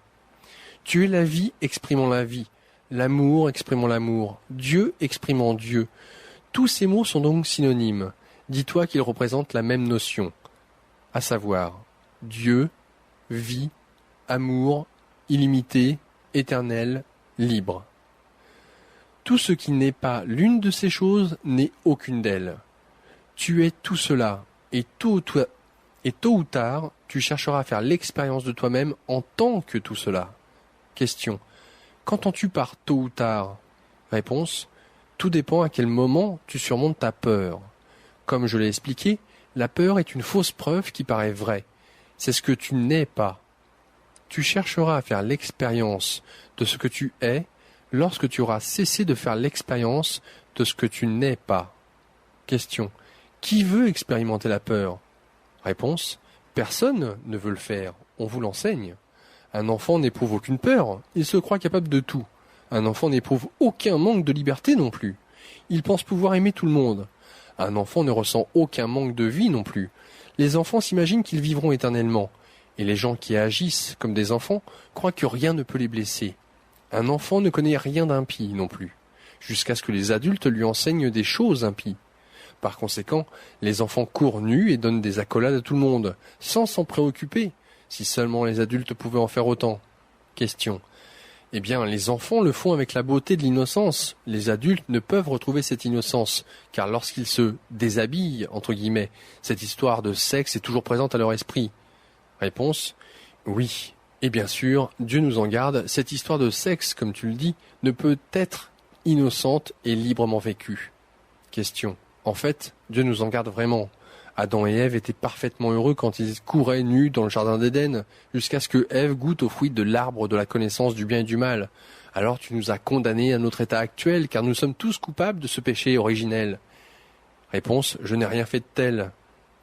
Tu es la vie exprimant la vie, l'amour exprimant l'amour, Dieu exprimant Dieu. Tous ces mots sont donc synonymes. Dis-toi qu'ils représentent la même notion, à savoir Dieu, vie, amour, illimité, éternel, libre. Tout ce qui n'est pas l'une de ces choses n'est aucune d'elles. Tu es tout cela, et tôt ou tard, tu chercheras à faire l'expérience de toi-même en tant que tout cela. Question. Qu'entends-tu par tôt ou tard? Réponse. Tout dépend à quel moment tu surmontes ta peur. Comme je l'ai expliqué, la peur est une fausse preuve qui paraît vraie. C'est ce que tu n'es pas. Tu chercheras à faire l'expérience de ce que tu es lorsque tu auras cessé de faire l'expérience de ce que tu n'es pas. Question. Qui veut expérimenter la peur? Réponse. Personne ne veut le faire. On vous l'enseigne. Un enfant n'éprouve aucune peur. Il se croit capable de tout. Un enfant n'éprouve aucun manque de liberté non plus. Il pense pouvoir aimer tout le monde. Un enfant ne ressent aucun manque de vie non plus. Les enfants s'imaginent qu'ils vivront éternellement. Et les gens qui agissent comme des enfants croient que rien ne peut les blesser. Un enfant ne connaît rien d'impie non plus, jusqu'à ce que les adultes lui enseignent des choses impies. Par conséquent, les enfants courent nus et donnent des accolades à tout le monde, sans s'en préoccuper, si seulement les adultes pouvaient en faire autant. Question. Eh bien, les enfants le font avec la beauté de l'innocence. Les adultes ne peuvent retrouver cette innocence, car lorsqu'ils se déshabillent, entre guillemets, cette histoire de sexe est toujours présente à leur esprit. Réponse. Oui. Et bien sûr, Dieu nous en garde, cette histoire de sexe, comme tu le dis, ne peut être innocente et librement vécue. Question. En fait, Dieu nous en garde vraiment. Adam et Ève étaient parfaitement heureux quand ils couraient nus dans le jardin d'Éden, jusqu'à ce que Ève goûte au fruit de l'arbre de la connaissance du bien et du mal. Alors tu nous as condamnés à notre état actuel, car nous sommes tous coupables de ce péché originel. Réponse. Je n'ai rien fait de tel.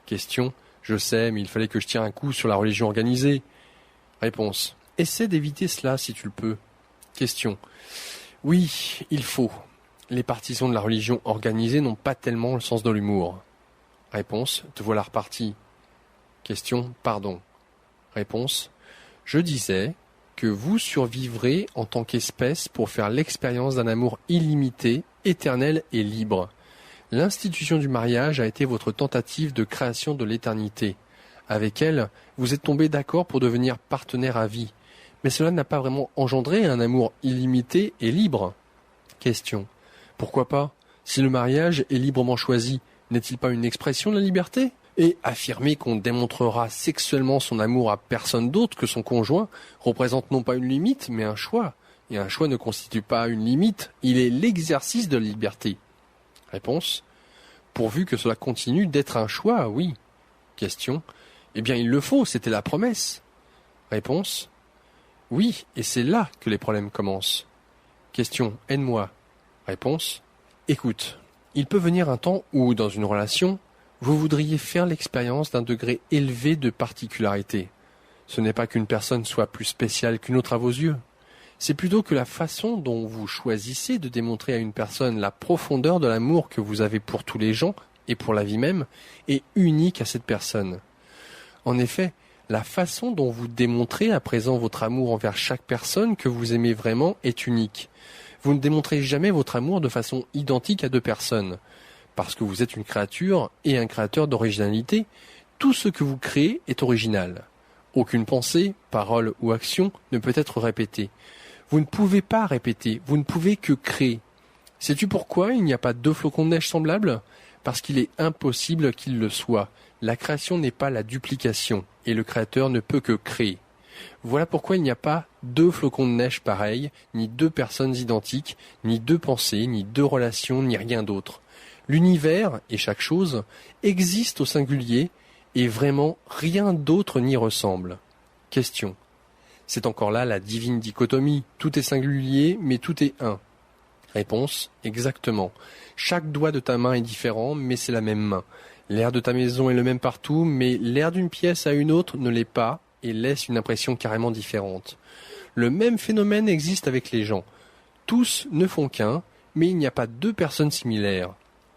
Question. Je sais, mais il fallait que je tire un coup sur la religion organisée. Réponse. Essaie d'éviter cela si tu le peux. Question. Oui, il faut. Les partisans de la religion organisée n'ont pas tellement le sens de l'humour. Réponse. Te voilà reparti. Question. Pardon. Réponse. Je disais que vous survivrez en tant qu'espèce pour faire l'expérience d'un amour illimité, éternel et libre. L'institution du mariage a été votre tentative de création de l'éternité. Avec elle, vous êtes tombés d'accord pour devenir partenaires à vie. Mais cela n'a pas vraiment engendré un amour illimité et libre. Question. Pourquoi pas? Si le mariage est librement choisi, n'est-il pas une expression de la liberté? Et affirmer qu'on démontrera sexuellement son amour à personne d'autre que son conjoint représente non pas une limite, mais un choix. Et un choix ne constitue pas une limite, il est l'exercice de la liberté. Réponse. Pourvu que cela continue d'être un choix, oui. Question. Eh bien, il le faut, c'était la promesse. Réponse. Oui, et c'est là que les problèmes commencent. Question. Aide-moi. Réponse. Écoute, il peut venir un temps où, dans une relation, vous voudriez faire l'expérience d'un degré élevé de particularité. Ce n'est pas qu'une personne soit plus spéciale qu'une autre à vos yeux. C'est plutôt que la façon dont vous choisissez de démontrer à une personne la profondeur de l'amour que vous avez pour tous les gens et pour la vie même est unique à cette personne. En effet, la façon dont vous démontrez à présent votre amour envers chaque personne que vous aimez vraiment est unique. Vous ne démontrez jamais votre amour de façon identique à deux personnes. Parce que vous êtes une créature et un créateur d'originalité, tout ce que vous créez est original. Aucune pensée, parole ou action ne peut être répétée. Vous ne pouvez pas répéter, vous ne pouvez que créer. Sais-tu pourquoi il n'y a pas deux flocons de neige semblables? Parce qu'il est impossible qu'il le soit. La création n'est pas la duplication, et le créateur ne peut que créer. Voilà pourquoi il n'y a pas deux flocons de neige pareils, ni deux personnes identiques, ni deux pensées, ni deux relations, ni rien d'autre. L'univers, et chaque chose, existe au singulier, et vraiment rien d'autre n'y ressemble. Question. C'est encore là la divine dichotomie. Tout est singulier, mais tout est un. Réponse. Exactement. Chaque doigt de ta main est différent, mais c'est la même main. L'air de ta maison est le même partout, mais l'air d'une pièce à une autre ne l'est pas et laisse une impression carrément différente. Le même phénomène existe avec les gens. Tous ne font qu'un, mais il n'y a pas deux personnes similaires.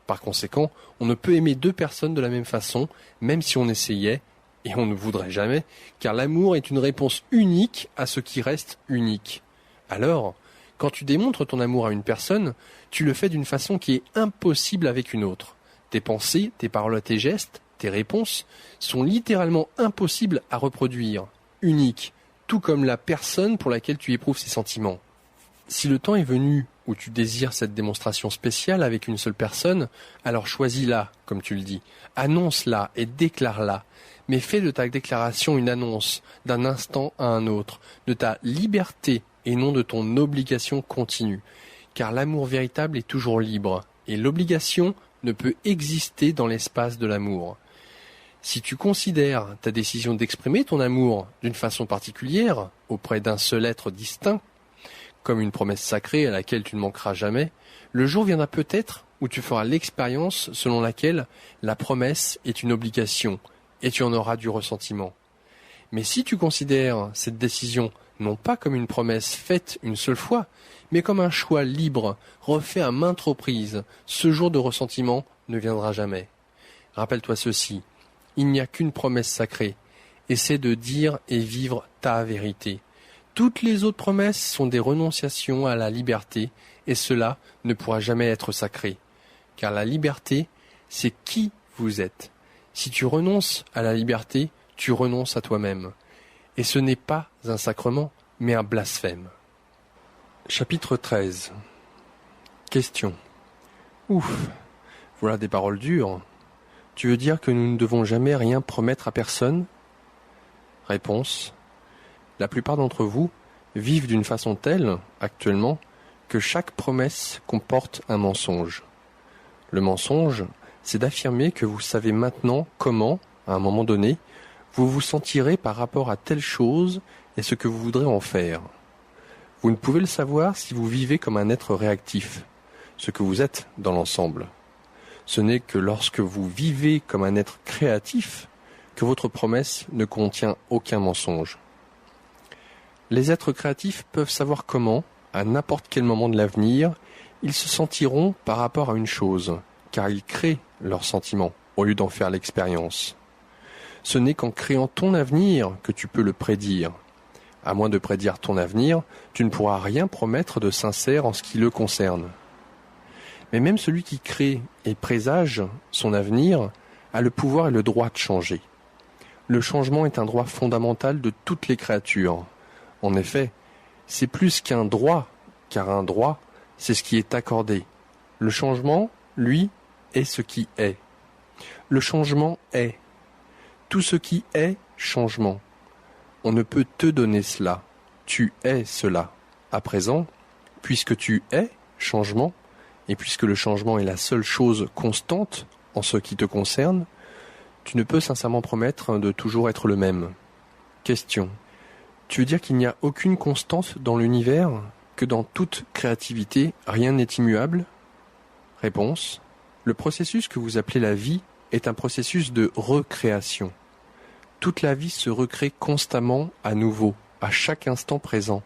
Par conséquent, on ne peut aimer deux personnes de la même façon, même si on essayait, Et on ne voudrait jamais, car l'amour est une réponse unique à ce qui reste unique. Alors, quand tu démontres ton amour à une personne, tu le fais d'une façon qui est impossible avec une autre. Tes pensées, tes paroles, tes gestes, tes réponses sont littéralement impossibles à reproduire, uniques, tout comme la personne pour laquelle tu éprouves ces sentiments. Si le temps est venu où tu désires cette démonstration spéciale avec une seule personne, alors choisis-la, comme tu le dis, annonce-la et déclare-la, mais fais de ta déclaration une annonce d'un instant à un autre, de ta liberté et non de ton obligation continue, car l'amour véritable est toujours libre, et l'obligation ne peut exister dans l'espace de l'amour. Si tu considères ta décision d'exprimer ton amour d'une façon particulière, auprès d'un seul être distinct, comme une promesse sacrée à laquelle tu ne manqueras jamais, le jour viendra peut-être où tu feras l'expérience selon laquelle la promesse est une obligation, et tu en auras du ressentiment. Mais si tu considères cette décision non pas comme une promesse faite une seule fois, mais comme un choix libre, refait à maintes reprises, ce jour de ressentiment ne viendra jamais. Rappelle-toi ceci, il n'y a qu'une promesse sacrée. Essaie de dire et vivre ta vérité. Toutes les autres promesses sont des renonciations à la liberté, et cela ne pourra jamais être sacré. Car la liberté, c'est qui vous êtes. Si tu renonces à la liberté, tu renonces à toi-même. Et ce n'est pas un sacrement, mais un blasphème. Chapitre 13. Question. Ouf, voilà des paroles dures. Tu veux dire que nous ne devons jamais rien promettre à personne ? Réponse. La plupart d'entre vous vivent d'une façon telle, actuellement, que chaque promesse comporte un mensonge. Le mensonge, c'est d'affirmer que vous savez maintenant comment, à un moment donné, vous vous sentirez par rapport à telle chose et ce que vous voudrez en faire. Vous ne pouvez le savoir si vous vivez comme un être réactif, ce que vous êtes dans l'ensemble. Ce n'est que lorsque vous vivez comme un être créatif que votre promesse ne contient aucun mensonge. Les êtres créatifs peuvent savoir comment, à n'importe quel moment de l'avenir, ils se sentiront par rapport à une chose, car ils créent leurs sentiments au lieu d'en faire l'expérience. Ce n'est qu'en créant ton avenir que tu peux le prédire. À moins de prédire ton avenir, tu ne pourras rien promettre de sincère en ce qui le concerne. Mais même celui qui crée et présage son avenir a le pouvoir et le droit de changer. Le changement est un droit fondamental de toutes les créatures. En effet, c'est plus qu'un droit, car un droit, c'est ce qui est accordé. Le changement, lui, est ce qui est. Le changement est. Tout ce qui est changement. On ne peut te donner cela. Tu es cela. À présent, puisque tu es changement, et puisque le changement est la seule chose constante en ce qui te concerne, tu ne peux sincèrement promettre de toujours être le même. Question. Tu veux dire qu'il n'y a aucune constante dans l'univers, que dans toute créativité, rien n'est immuable ? Réponse. Le processus que vous appelez la vie est un processus de recréation. Toute la vie se recrée constamment à nouveau, à chaque instant présent.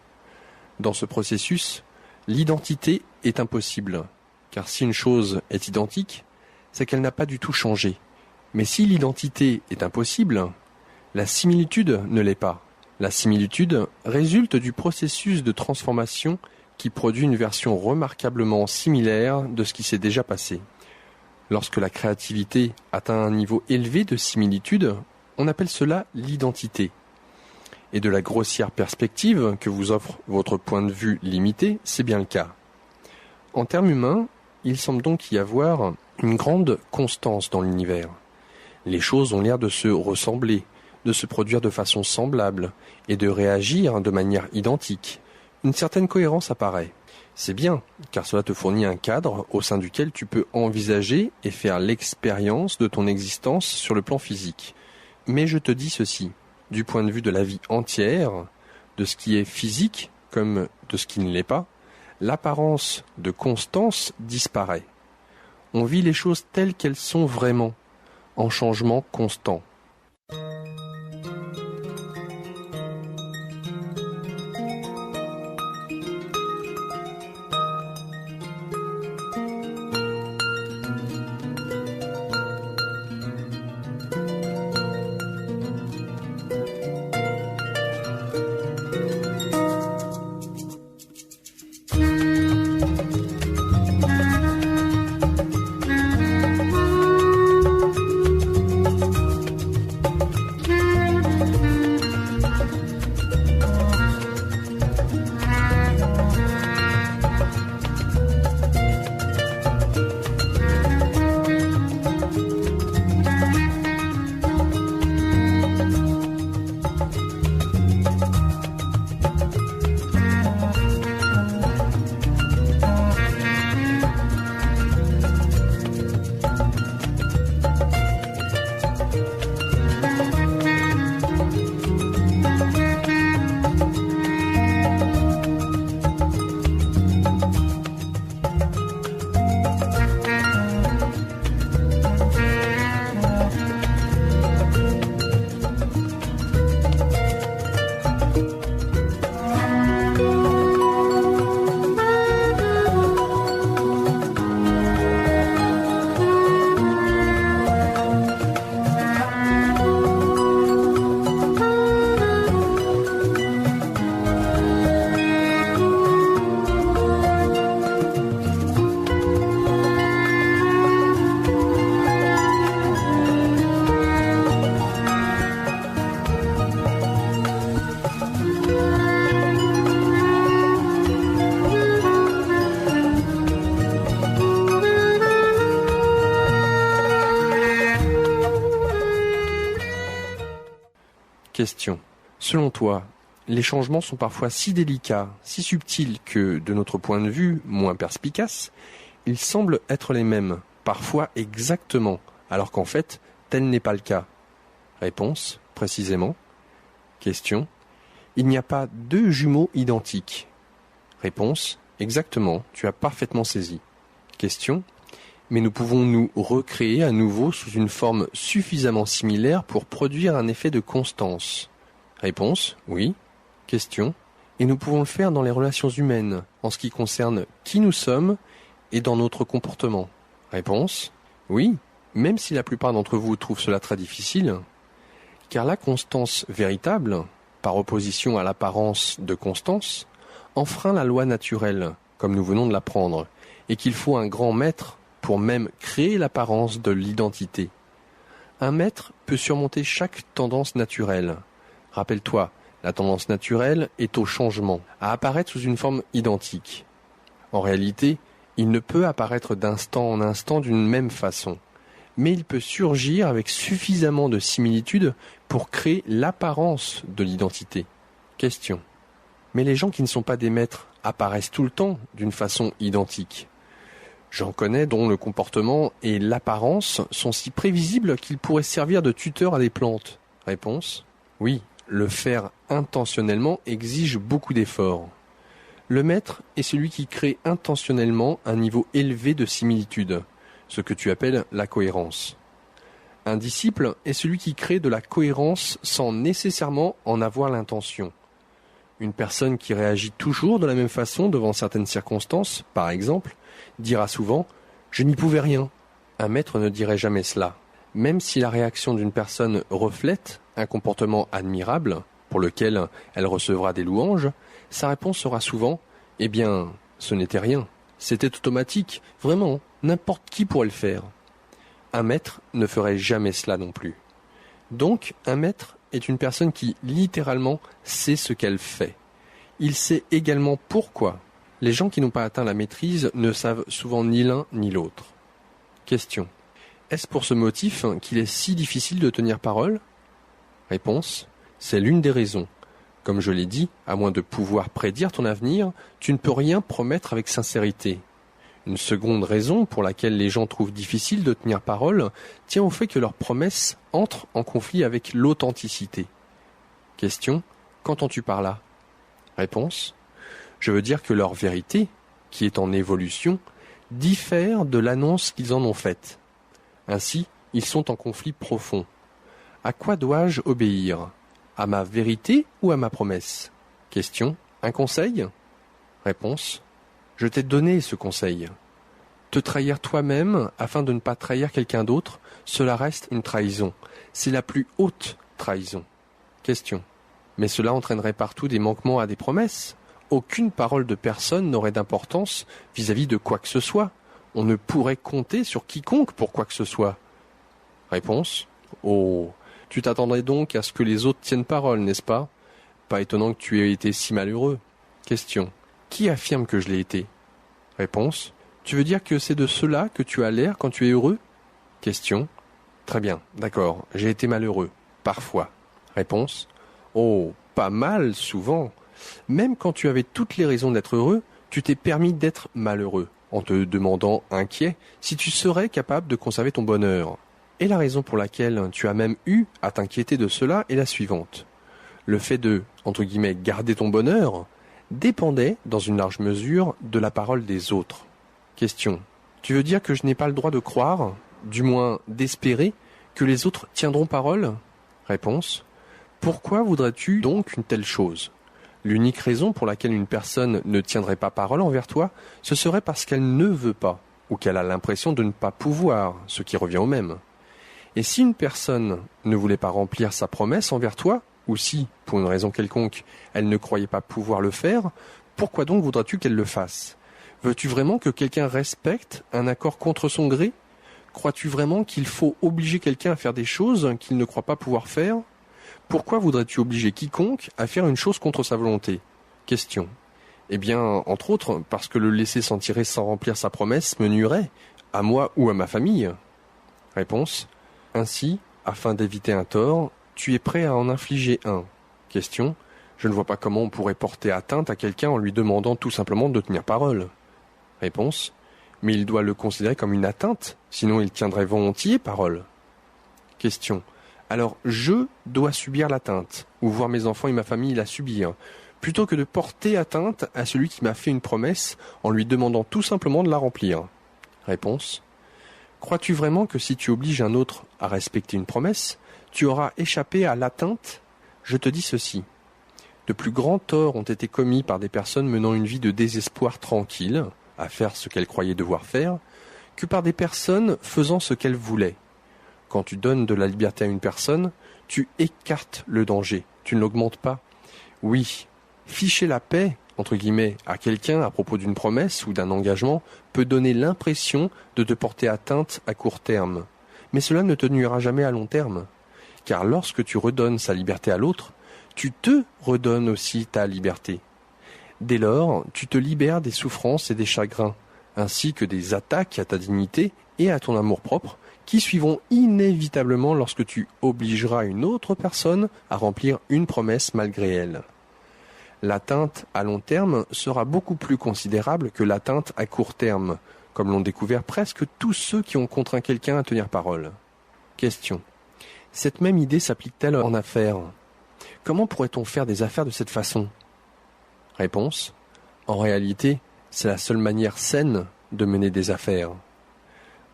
Dans ce processus, l'identité est impossible, car si une chose est identique, c'est qu'elle n'a pas du tout changé. Mais si l'identité est impossible, la similitude ne l'est pas. La similitude résulte du processus de transformation qui produit une version remarquablement similaire de ce qui s'est déjà passé. Lorsque la créativité atteint un niveau élevé de similitude, on appelle cela l'identité. Et de la grossière perspective que vous offre votre point de vue limité, c'est bien le cas. En termes humains, il semble donc y avoir une grande constance dans l'univers. Les choses ont l'air de se ressembler, de se produire de façon semblable et de réagir de manière identique. Une certaine cohérence apparaît. C'est bien, car cela te fournit un cadre au sein duquel tu peux envisager et faire l'expérience de ton existence sur le plan physique. Mais je te dis ceci, du point de vue de la vie entière, de ce qui est physique comme de ce qui ne l'est pas, l'apparence de constance disparaît. On vit les choses telles qu'elles sont vraiment, en changement constant. Question. Selon toi, les changements sont parfois si délicats, si subtils que, de notre point de vue, moins perspicace, ils semblent être les mêmes, parfois exactement, alors qu'en fait, tel n'est pas le cas. Réponse, précisément. Question. Il n'y a pas deux jumeaux identiques. Réponse, exactement, tu as parfaitement saisi. Question. Mais nous pouvons nous recréer à nouveau sous une forme suffisamment similaire pour produire un effet de constance. Réponse, oui. Question. Et nous pouvons le faire dans les relations humaines, en ce qui concerne qui nous sommes et dans notre comportement. Réponse, oui, même si la plupart d'entre vous trouvent cela très difficile, car la constance véritable, par opposition à l'apparence de constance, enfreint la loi naturelle, comme nous venons de l'apprendre, et qu'il faut un grand maître pour même créer l'apparence de l'identité. Un maître peut surmonter chaque tendance naturelle. Rappelle-toi, la tendance naturelle est au changement, à apparaître sous une forme identique. En réalité, il ne peut apparaître d'instant en instant d'une même façon, mais il peut surgir avec suffisamment de similitude pour créer l'apparence de l'identité. Question. Mais les gens qui ne sont pas des maîtres apparaissent tout le temps d'une façon identique. J'en connais dont le comportement et l'apparence sont si prévisibles qu'ils pourraient servir de tuteur à des plantes. Réponse. Oui, le faire intentionnellement exige beaucoup d'efforts. Le maître est celui qui crée intentionnellement un niveau élevé de similitude, ce que tu appelles la cohérence. Un disciple est celui qui crée de la cohérence sans nécessairement en avoir l'intention. Une personne qui réagit toujours de la même façon devant certaines circonstances, par exemple, dira souvent « je n'y pouvais rien ». Un maître ne dirait jamais cela. Même si la réaction d'une personne reflète un comportement admirable, pour lequel elle recevra des louanges, sa réponse sera souvent « eh bien, ce n'était rien, c'était automatique, vraiment, n'importe qui pourrait le faire ». Un maître ne ferait jamais cela non plus. Donc, un maître est une personne qui, littéralement, sait ce qu'elle fait. Il sait également pourquoi. Les gens qui n'ont pas atteint la maîtrise ne savent souvent ni l'un ni l'autre. Question. Est-ce pour ce motif qu'il est si difficile de tenir parole ? Réponse. C'est l'une des raisons. Comme je l'ai dit, à moins de pouvoir prédire ton avenir, tu ne peux rien promettre avec sincérité. Une seconde raison pour laquelle les gens trouvent difficile de tenir parole tient au fait que leurs promesses entrent en conflit avec l'authenticité. Question. Qu'entends-tu par là ? Réponse. Je veux dire que leur vérité, qui est en évolution, diffère de l'annonce qu'ils en ont faite. Ainsi, ils sont en conflit profond. À quoi dois-je obéir ? À ma vérité ou à ma promesse ? Question. Un conseil ? Réponse. Je t'ai donné ce conseil. Te trahir toi-même afin de ne pas trahir quelqu'un d'autre, cela reste une trahison. C'est la plus haute trahison. Question. Mais cela entraînerait partout des manquements à des promesses. Aucune parole de personne n'aurait d'importance vis-à-vis de quoi que ce soit. On ne pourrait compter sur quiconque pour quoi que ce soit. Réponse. Oh, tu t'attendrais donc à ce que les autres tiennent parole, n'est-ce pas ? Pas étonnant que tu aies été si malheureux. Question. Qui affirme que je l'ai été ? Réponse. Tu veux dire que c'est de cela que tu as l'air quand tu es heureux ? Question. Très bien, d'accord, j'ai été malheureux. Parfois. Réponse. Oh, pas mal, souvent. Même quand tu avais toutes les raisons d'être heureux, tu t'es permis d'être malheureux, en te demandant, inquiet, si tu serais capable de conserver ton bonheur. Et la raison pour laquelle tu as même eu à t'inquiéter de cela est la suivante. Le fait de, entre guillemets, garder ton bonheur dépendait, dans une large mesure, de la parole des autres. Question. Tu veux dire que je n'ai pas le droit de croire, du moins d'espérer, que les autres tiendront parole ? Réponse. Pourquoi voudrais-tu donc une telle chose ? L'unique raison pour laquelle une personne ne tiendrait pas parole envers toi, ce serait parce qu'elle ne veut pas, ou qu'elle a l'impression de ne pas pouvoir, ce qui revient au même. Et si une personne ne voulait pas remplir sa promesse envers toi, ou si, pour une raison quelconque, elle ne croyait pas pouvoir le faire, pourquoi donc voudras-tu qu'elle le fasse ? Veux-tu vraiment que quelqu'un respecte un accord contre son gré ? Crois-tu vraiment qu'il faut obliger quelqu'un à faire des choses qu'il ne croit pas pouvoir faire ? Pourquoi voudrais-tu obliger quiconque à faire une chose contre sa volonté ? Question. Eh bien, entre autres, parce que le laisser s'en tirer sans remplir sa promesse me nuirait, à moi ou à ma famille. Réponse. Ainsi, afin d'éviter un tort, tu es prêt à en infliger un. Question. Je ne vois pas comment on pourrait porter atteinte à quelqu'un en lui demandant tout simplement de tenir parole. Réponse. Mais il doit le considérer comme une atteinte, sinon il tiendrait volontiers parole. Question. Alors je dois subir l'atteinte, ou voir mes enfants et ma famille la subir, plutôt que de porter atteinte à celui qui m'a fait une promesse en lui demandant tout simplement de la remplir. Réponse. Crois-tu vraiment que si tu obliges un autre à respecter une promesse, tu auras échappé à l'atteinte? Je te dis ceci. De plus grands torts ont été commis par des personnes menant une vie de désespoir tranquille, à faire ce qu'elles croyaient devoir faire, que par des personnes faisant ce qu'elles voulaient. Quand tu donnes de la liberté à une personne, tu écartes le danger, tu ne l'augmentes pas. Oui, ficher la paix, entre guillemets, à quelqu'un à propos d'une promesse ou d'un engagement peut donner l'impression de te porter atteinte à court terme. Mais cela ne te nuira jamais à long terme. Car lorsque tu redonnes sa liberté à l'autre, tu te redonnes aussi ta liberté. Dès lors, tu te libères des souffrances et des chagrins, ainsi que des attaques à ta dignité et à ton amour-propre, qui suivront inévitablement lorsque tu obligeras une autre personne à remplir une promesse malgré elle. L'atteinte à long terme sera beaucoup plus considérable que l'atteinte à court terme, comme l'ont découvert presque tous ceux qui ont contraint quelqu'un à tenir parole. Question. Cette même idée s'applique-t-elle en affaires? Comment pourrait-on faire des affaires de cette façon? Réponse. En réalité, c'est la seule manière saine de mener des affaires.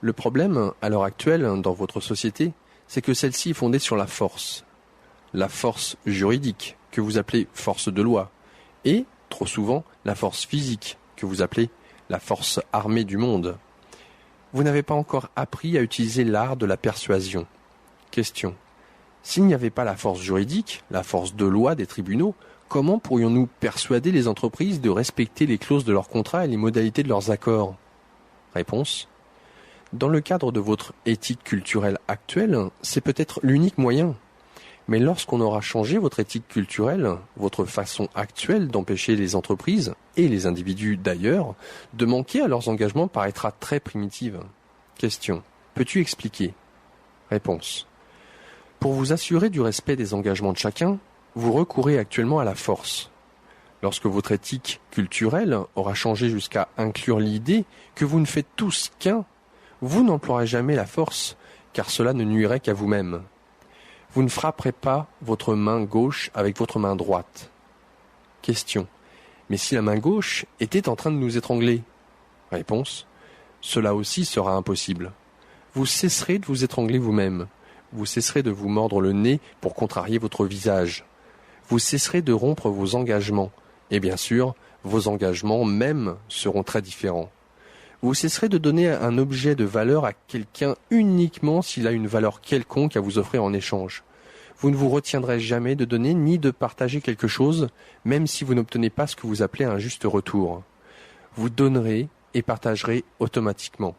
Le problème, à l'heure actuelle, dans votre société, c'est que celle-ci est fondée sur la force. La force juridique, que vous appelez force de loi, et, trop souvent, la force physique, que vous appelez la force armée du monde. Vous n'avez pas encore appris à utiliser l'art de la persuasion. Question. S'il n'y avait pas la force juridique, la force de loi des tribunaux, comment pourrions-nous persuader les entreprises de respecter les clauses de leurs contrats et les modalités de leurs accords? Réponse. Dans le cadre de votre éthique culturelle actuelle, c'est peut-être l'unique moyen. Mais lorsqu'on aura changé votre éthique culturelle, votre façon actuelle d'empêcher les entreprises, et les individus d'ailleurs, de manquer à leurs engagements paraîtra très primitive. Question. Peux-tu expliquer? Réponse. Pour vous assurer du respect des engagements de chacun, vous recourez actuellement à la force. Lorsque votre éthique culturelle aura changé jusqu'à inclure l'idée que vous ne faites tous qu'un, vous n'emploierez jamais la force, car cela ne nuirait qu'à vous-même. Vous ne frapperez pas votre main gauche avec votre main droite. Question. Mais si la main gauche était en train de nous étrangler? Réponse. Cela aussi sera impossible. Vous cesserez de vous étrangler vous-même. Vous cesserez de vous mordre le nez pour contrarier votre visage. Vous cesserez de rompre vos engagements. Et bien sûr, vos engagements même seront très différents. Vous cesserez de donner un objet de valeur à quelqu'un uniquement s'il a une valeur quelconque à vous offrir en échange. Vous ne vous retiendrez jamais de donner ni de partager quelque chose, même si vous n'obtenez pas ce que vous appelez un juste retour. Vous donnerez et partagerez automatiquement.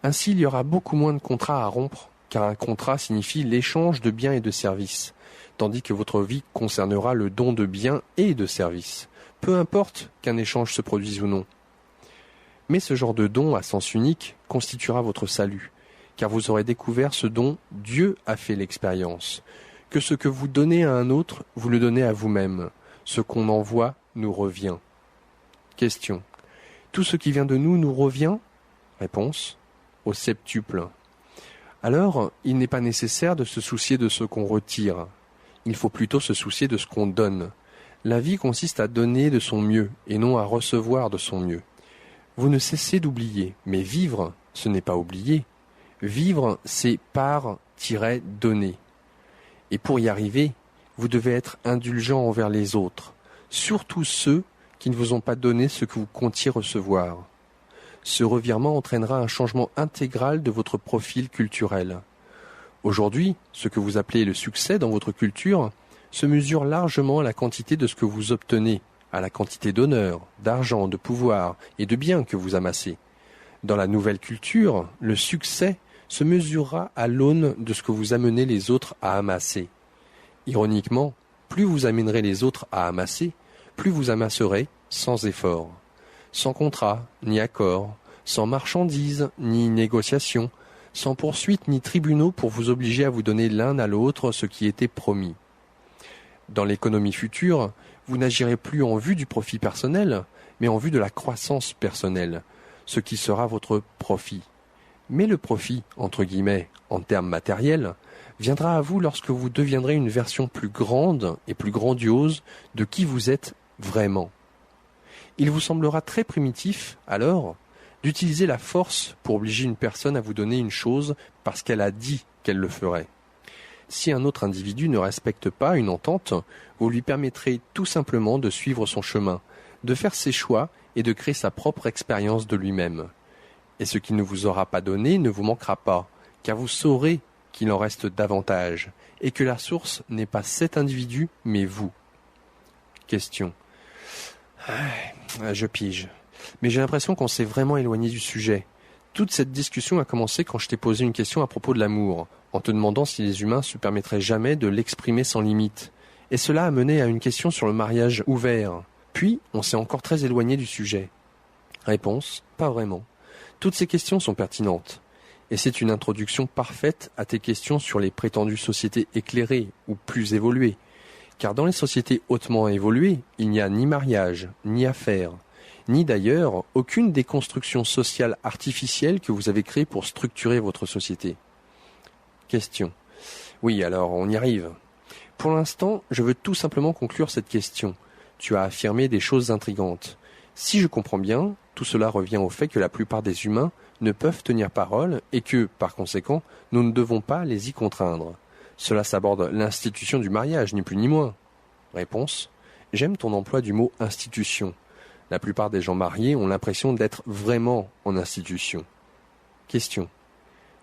Ainsi, il y aura beaucoup moins de contrats à rompre, car un contrat signifie l'échange de biens et de services, tandis que votre vie concernera le don de biens et de services, peu importe qu'un échange se produise ou non. Mais ce genre de don à sens unique constituera votre salut, car vous aurez découvert ce dont Dieu a fait l'expérience, que ce que vous donnez à un autre, vous le donnez à vous-même. Ce qu'on envoie nous revient. Question. Tout ce qui vient de nous nous revient? Réponse. Au septuple. Alors, il n'est pas nécessaire de se soucier de ce qu'on retire. Il faut plutôt se soucier de ce qu'on donne. La vie consiste à donner de son mieux, et non à recevoir de son mieux. Vous ne cessez d'oublier, mais vivre, ce n'est pas oublier. Vivre, c'est par-donner. Et pour y arriver, vous devez être indulgent envers les autres, surtout ceux qui ne vous ont pas donné ce que vous comptiez recevoir. Ce revirement entraînera un changement intégral de votre profil culturel. Aujourd'hui, ce que vous appelez le succès dans votre culture se mesure largement à la quantité de ce que vous obtenez, à la quantité d'honneur, d'argent, de pouvoir et de biens que vous amassez. Dans la nouvelle culture, le succès se mesurera à l'aune de ce que vous amenez les autres à amasser. Ironiquement, plus vous amènerez les autres à amasser, plus vous amasserez sans effort, sans contrat ni accord, sans marchandises ni négociation, sans poursuite ni tribunaux pour vous obliger à vous donner l'un à l'autre ce qui était promis. Dans l'économie future, vous n'agirez plus en vue du profit personnel, mais en vue de la croissance personnelle, ce qui sera votre profit. Mais le profit, entre guillemets, en termes matériels, viendra à vous lorsque vous deviendrez une version plus grande et plus grandiose de qui vous êtes vraiment. Il vous semblera très primitif, alors, d'utiliser la force pour obliger une personne à vous donner une chose parce qu'elle a dit qu'elle le ferait. Si un autre individu ne respecte pas une entente, vous lui permettrez tout simplement de suivre son chemin, de faire ses choix et de créer sa propre expérience de lui-même. Et ce qu'il ne vous aura pas donné ne vous manquera pas, car vous saurez qu'il en reste davantage, et que la source n'est pas cet individu, mais vous. Question. Je pige. Mais j'ai l'impression qu'on s'est vraiment éloigné du sujet. Toute cette discussion a commencé quand je t'ai posé une question à propos de l'amour, en te demandant si les humains se permettraient jamais de l'exprimer sans limite. Et cela a mené à une question sur le mariage ouvert. Puis, on s'est encore très éloigné du sujet. Réponse, pas vraiment. Toutes ces questions sont pertinentes. Et c'est une introduction parfaite à tes questions sur les prétendues sociétés éclairées ou plus évoluées. Car dans les sociétés hautement évoluées, il n'y a ni mariage, ni affaires, ni d'ailleurs aucune des constructions sociales artificielles que vous avez créées pour structurer votre société. Question. Oui, alors on y arrive. Pour l'instant, je veux tout simplement conclure cette question. Tu as affirmé des choses intrigantes. Si je comprends bien, tout cela revient au fait que la plupart des humains ne peuvent tenir parole et que, par conséquent, nous ne devons pas les y contraindre. Cela s'aborde l'institution du mariage, ni plus ni moins. Réponse. J'aime ton emploi du mot « institution ». La plupart des gens mariés ont l'impression d'être vraiment en institution. Question.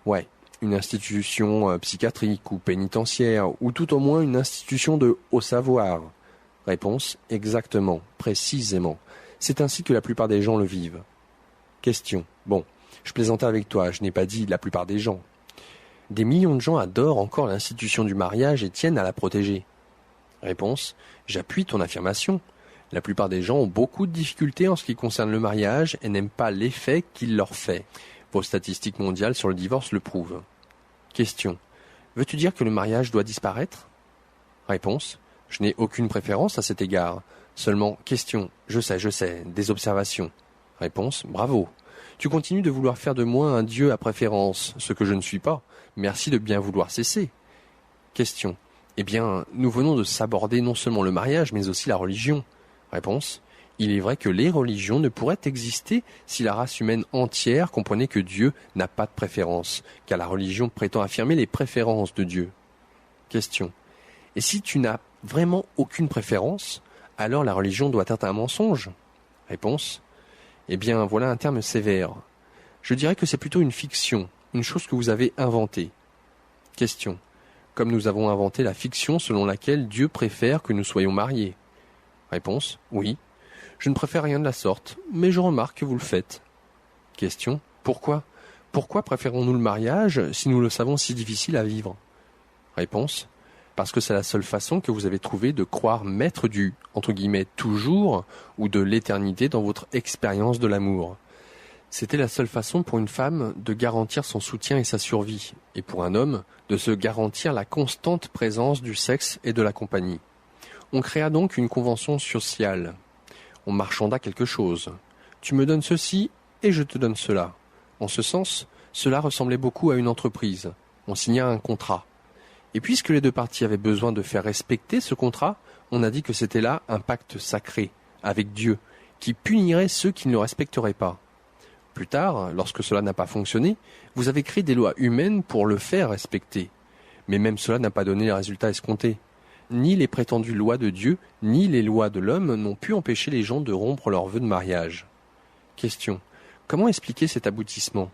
Ouais, une institution psychiatrique ou pénitentiaire, ou tout au moins une institution de haut savoir. Réponse. Exactement, précisément. C'est ainsi que la plupart des gens le vivent. Question. Bon, je plaisantais avec toi, je n'ai pas dit la plupart des gens. Des millions de gens adorent encore l'institution du mariage et tiennent à la protéger. Réponse. J'appuie ton affirmation. La plupart des gens ont beaucoup de difficultés en ce qui concerne le mariage et n'aiment pas l'effet qu'il leur fait. Vos statistiques mondiales sur le divorce le prouvent. Question. Veux-tu dire que le mariage doit disparaître? Réponse. Je n'ai aucune préférence à cet égard. Seulement, question. Je sais, des observations. Réponse. Bravo. Tu continues de vouloir faire de moi un dieu à préférence, ce que je ne suis pas. Merci de bien vouloir cesser. Question. Eh bien, nous venons de s'aborder non seulement le mariage, mais aussi la religion. Réponse. Il est vrai que les religions ne pourraient exister si la race humaine entière comprenait que Dieu n'a pas de préférence, car la religion prétend affirmer les préférences de Dieu. Question. Et si tu n'as vraiment aucune préférence, alors la religion doit être un mensonge? Réponse. Eh bien, voilà un terme sévère. Je dirais que c'est plutôt une fiction, une chose que vous avez inventée. Question. Comme nous avons inventé la fiction selon laquelle Dieu préfère que nous soyons mariés. Réponse. Oui. Je ne préfère rien de la sorte, mais je remarque que vous le faites. Question. Pourquoi? Pourquoi préférons-nous le mariage si nous le savons si difficile à vivre? Réponse. Parce que c'est la seule façon que vous avez trouvé de croire maître du, entre guillemets, toujours, ou de l'éternité dans votre expérience de l'amour. C'était la seule façon pour une femme de garantir son soutien et sa survie, et pour un homme de se garantir la constante présence du sexe et de la compagnie. On créa donc une convention sociale. On marchanda quelque chose. Tu me donnes ceci et je te donne cela. En ce sens, cela ressemblait beaucoup à une entreprise. On signa un contrat. Et puisque les deux parties avaient besoin de faire respecter ce contrat, on a dit que c'était là un pacte sacré, avec Dieu, qui punirait ceux qui ne le respecteraient pas. Plus tard, lorsque cela n'a pas fonctionné, vous avez créé des lois humaines pour le faire respecter. Mais même cela n'a pas donné les résultats escomptés. Ni les prétendues lois de Dieu, ni les lois de l'homme n'ont pu empêcher les gens de rompre leurs vœux de mariage. Question. Comment expliquer cet aboutissement?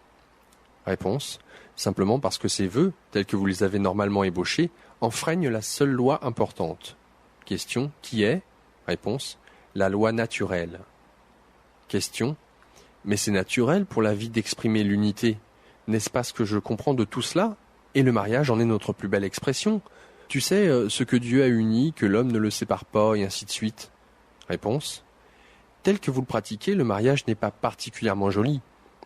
Réponse. Simplement parce que ces vœux, tels que vous les avez normalement ébauchés, enfreignent la seule loi importante. Question. Qui est? Réponse. La loi naturelle. Question. Mais c'est naturel pour la vie d'exprimer l'unité. N'est-ce pas ce que je comprends de tout cela? Et le mariage en est notre plus belle expression. Tu sais, ce que Dieu a uni, que l'homme ne le sépare pas, et ainsi de suite. Réponse. Tel que vous le pratiquez, le mariage n'est pas particulièrement joli.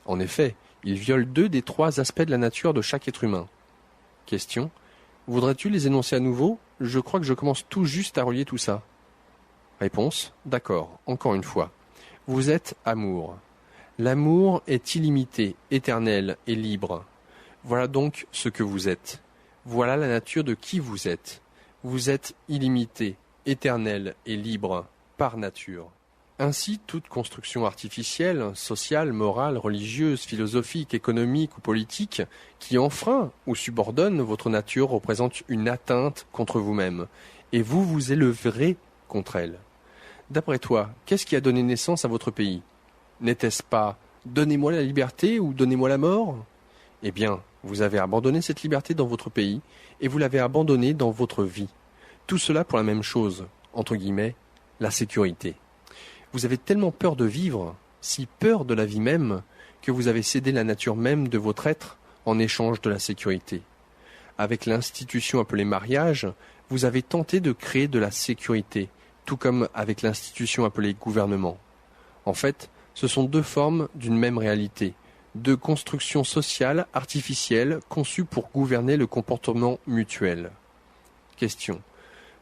En effet, Ils violent 2 des 3 aspects de la nature de chaque être humain. Question. Voudrais-tu les énoncer à nouveau? Je crois que je commence tout juste à relier tout ça. Réponse. D'accord, encore une fois. Vous êtes amour. L'amour est illimité, éternel et libre. Voilà donc ce que vous êtes. Voilà la nature de qui vous êtes. Vous êtes illimité, éternel et libre, par nature. Ainsi, toute construction artificielle, sociale, morale, religieuse, philosophique, économique ou politique, qui enfreint ou subordonne votre nature représente une atteinte contre vous-même, et vous vous élèverez contre elle. D'après toi, qu'est-ce qui a donné naissance à votre pays? N'était-ce pas « Donnez-moi la liberté » ou « Donnez-moi la mort » Eh bien, vous avez abandonné cette liberté dans votre pays, et vous l'avez abandonnée dans votre vie. Tout cela pour la même chose, entre guillemets, la sécurité. Vous avez tellement peur de vivre, si peur de la vie même, que vous avez cédé la nature même de votre être en échange de la sécurité. Avec l'institution appelée mariage, vous avez tenté de créer de la sécurité, tout comme avec l'institution appelée gouvernement. En fait, ce sont 2 formes d'une même réalité, 2 constructions sociales artificielles conçues pour gouverner le comportement mutuel. Question.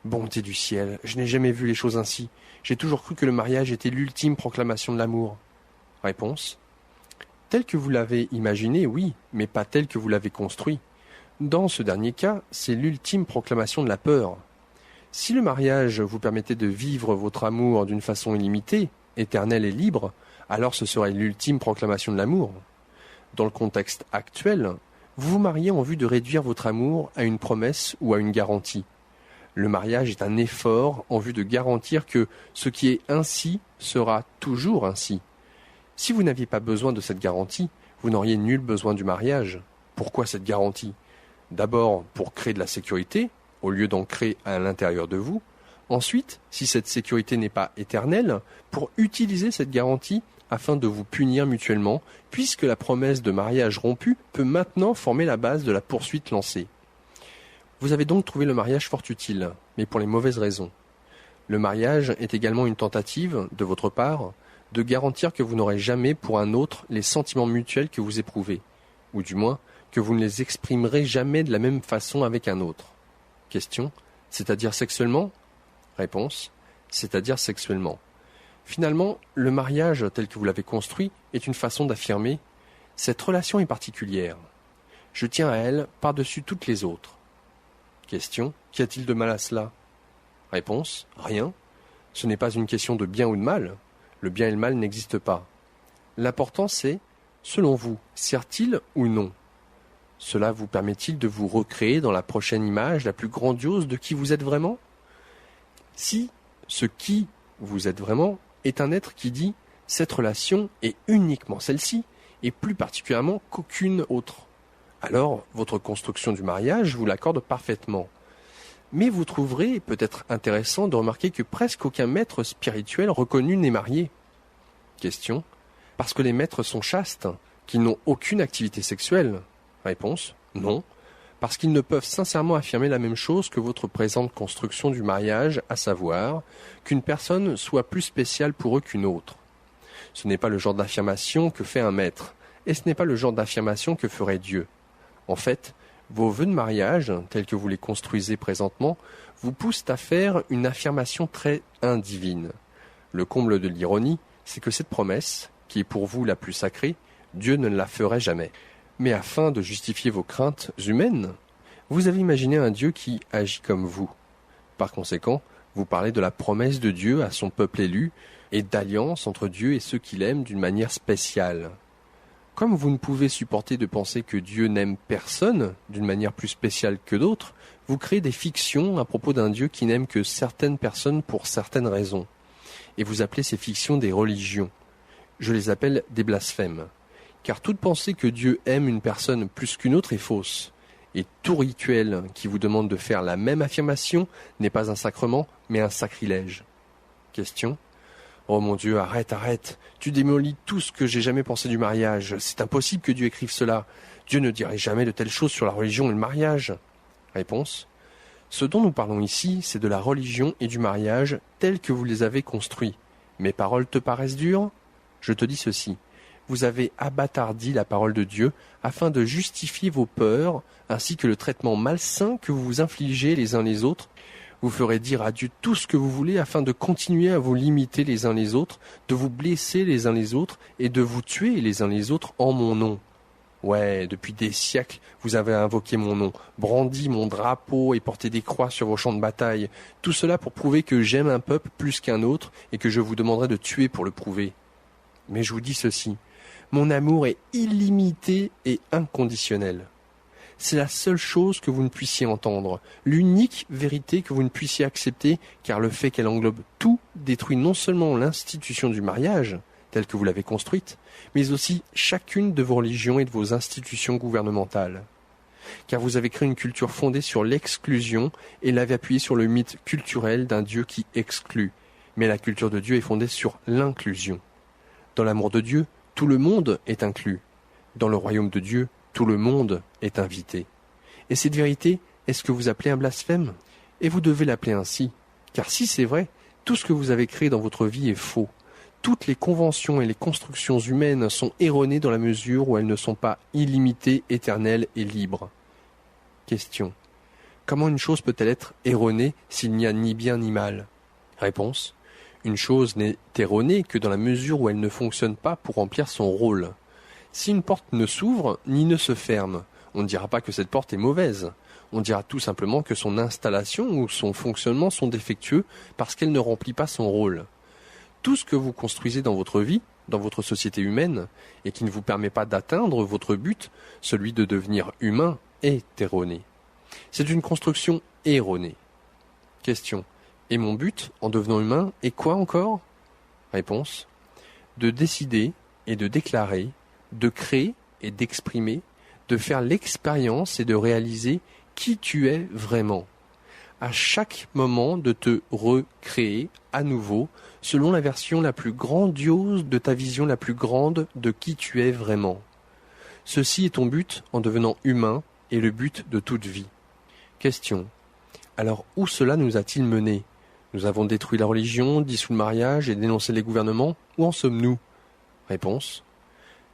Bonté du ciel, je n'ai jamais vu les choses ainsi. J'ai toujours cru que le mariage était l'ultime proclamation de l'amour. Réponse. Tel que vous l'avez imaginé, oui, mais pas tel que vous l'avez construit. Dans ce dernier cas, c'est l'ultime proclamation de la peur. Si le mariage vous permettait de vivre votre amour d'une façon illimitée, éternelle et libre, alors ce serait l'ultime proclamation de l'amour. Dans le contexte actuel, vous vous mariez en vue de réduire votre amour à une promesse ou à une garantie. Le mariage est un effort en vue de garantir que ce qui est ainsi sera toujours ainsi. Si vous n'aviez pas besoin de cette garantie, vous n'auriez nul besoin du mariage. Pourquoi cette garantie? D'abord, pour créer de la sécurité, au lieu d'en créer à l'intérieur de vous. Ensuite, si cette sécurité n'est pas éternelle, pour utiliser cette garantie afin de vous punir mutuellement, puisque la promesse de mariage rompu peut maintenant former la base de la poursuite lancée. Vous avez donc trouvé le mariage fort utile, mais pour les mauvaises raisons. Le mariage est également une tentative, de votre part, de garantir que vous n'aurez jamais pour un autre les sentiments mutuels que vous éprouvez, ou du moins que vous ne les exprimerez jamais de la même façon avec un autre. Question. C'est-à-dire sexuellement? Réponse. C'est-à-dire sexuellement. Finalement, le mariage tel que vous l'avez construit est une façon d'affirmer « Cette relation est particulière. Je tiens à elle par-dessus toutes les autres. » Question. Qu'y a-t-il de mal à cela? Réponse. Rien. Ce n'est pas une question de bien ou de mal. Le bien et le mal n'existent pas. L'important c'est, selon vous, sert-il ou non? Cela vous permet-il de vous recréer dans la prochaine image la plus grandiose de qui vous êtes vraiment? Si ce qui vous êtes vraiment est un être qui dit « cette relation est uniquement celle-ci, et plus particulièrement qu'aucune autre », alors votre construction du mariage vous l'accorde parfaitement. Mais vous trouverez peut-être intéressant de remarquer que presque aucun maître spirituel reconnu n'est marié. Question. Parce que les maîtres sont chastes, qu'ils n'ont aucune activité sexuelle. Réponse. Non. Parce qu'ils ne peuvent sincèrement affirmer la même chose que votre présente construction du mariage, à savoir qu'une personne soit plus spéciale pour eux qu'une autre. Ce n'est pas le genre d'affirmation que fait un maître, et ce n'est pas le genre d'affirmation que ferait Dieu. En fait, vos vœux de mariage, tels que vous les construisez présentement, vous poussent à faire une affirmation très indivine. Le comble de l'ironie, c'est que cette promesse, qui est pour vous la plus sacrée, Dieu ne la ferait jamais. Mais afin de justifier vos craintes humaines, vous avez imaginé un Dieu qui agit comme vous. Par conséquent, vous parlez de la promesse de Dieu à son peuple élu et d'alliance entre Dieu et ceux qu'il aime d'une manière spéciale. Comme vous ne pouvez supporter de penser que Dieu n'aime personne d'une manière plus spéciale que d'autres, vous créez des fictions à propos d'un Dieu qui n'aime que certaines personnes pour certaines raisons. Et vous appelez ces fictions des religions. Je les appelle des blasphèmes. Car toute pensée que Dieu aime une personne plus qu'une autre est fausse. Et tout rituel qui vous demande de faire la même affirmation n'est pas un sacrement, mais un sacrilège. Question. Oh mon Dieu, arrête, tu démolis tout ce que j'ai jamais pensé du mariage. C'est impossible que Dieu écrive cela. Dieu ne dirait jamais de telles choses sur la religion et le mariage. Réponse. Ce dont nous parlons ici, c'est de la religion et du mariage tels que vous les avez construits. Mes paroles te paraissent dures? Je te dis ceci. vous avez abattardi la parole de Dieu afin de justifier vos peurs ainsi que le traitement malsain que vous vous infligez les uns les autres. Vous ferez dire à Dieu tout ce que vous voulez afin de continuer à vous limiter les uns les autres, de vous blesser les uns les autres et de vous tuer les uns les autres en mon nom. Ouais, depuis des siècles, vous avez invoqué mon nom, brandi mon drapeau et porté des croix sur vos champs de bataille. Tout cela pour prouver que j'aime un peuple plus qu'un autre et que je vous demanderai de tuer pour le prouver. Mais je vous dis ceci, mon amour est illimité et inconditionnel. C'est la seule chose que vous ne puissiez entendre, l'unique vérité que vous ne puissiez accepter, car le fait qu'elle englobe tout détruit non seulement l'institution du mariage, telle que vous l'avez construite, mais aussi chacune de vos religions et de vos institutions gouvernementales. Car vous avez créé une culture fondée sur l'exclusion et l'avez appuyée sur le mythe culturel d'un Dieu qui exclut. Mais la culture de Dieu est fondée sur l'inclusion. Dans l'amour de Dieu, tout le monde est inclus. Dans le royaume de Dieu, tout le monde est invité. Et cette vérité, est-ce que vous appelez un blasphème? Et vous devez l'appeler ainsi. Car si c'est vrai, tout ce que vous avez créé dans votre vie est faux. Toutes les conventions et les constructions humaines sont erronées dans la mesure où elles ne sont pas illimitées, éternelles et libres. Question. Comment une chose peut-elle être erronée s'il n'y a ni bien ni mal? Réponse. Une chose n'est erronée que dans la mesure où elle ne fonctionne pas pour remplir son rôle. Si une porte ne s'ouvre ni ne se ferme, on ne dira pas que cette porte est mauvaise. On dira tout simplement que son installation ou son fonctionnement sont défectueux parce qu'elle ne remplit pas son rôle. Tout ce que vous construisez dans votre vie, dans votre société humaine, et qui ne vous permet pas d'atteindre votre but, celui de devenir humain, est erroné. C'est une construction erronée. Question. Et mon but, en devenant humain, est quoi encore? Réponse. De décider et de déclarer, de créer et d'exprimer, de faire l'expérience et de réaliser qui tu es vraiment. À chaque moment de te recréer à nouveau, selon la version la plus grandiose de ta vision la plus grande de qui tu es vraiment. Ceci est ton but en devenant humain et le but de toute vie. Question. Alors où cela nous a-t-il menés? Nous avons détruit la religion, dissous le mariage et dénoncé les gouvernements. Où en sommes-nous? Réponse.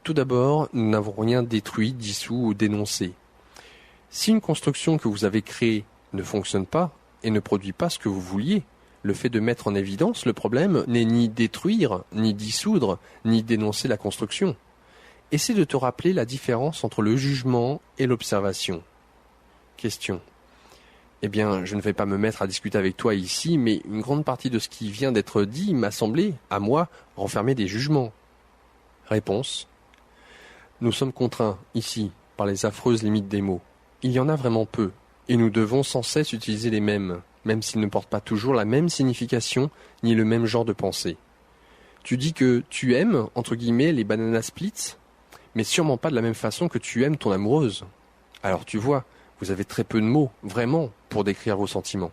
Tout d'abord, nous n'avons rien détruit, dissous ou dénoncé. Si une construction que vous avez créée ne fonctionne pas et ne produit pas ce que vous vouliez, le fait de mettre en évidence le problème n'est ni détruire, ni dissoudre, ni dénoncer la construction. Essaie de te rappeler la différence entre le jugement et l'observation. Question. Eh bien, je ne vais pas me mettre à discuter avec toi ici, mais une grande partie de ce qui vient d'être dit m'a semblé, à moi, renfermer des jugements. Réponse. Nous sommes contraints, ici, par les affreuses limites des mots. Il y en a vraiment peu, et nous devons sans cesse utiliser les mêmes, même s'ils ne portent pas toujours la même signification, ni le même genre de pensée. Tu dis que tu aimes, entre guillemets, les banana splits, mais sûrement pas de la même façon que tu aimes ton amoureuse. Alors tu vois, vous avez très peu de mots, vraiment, pour décrire vos sentiments.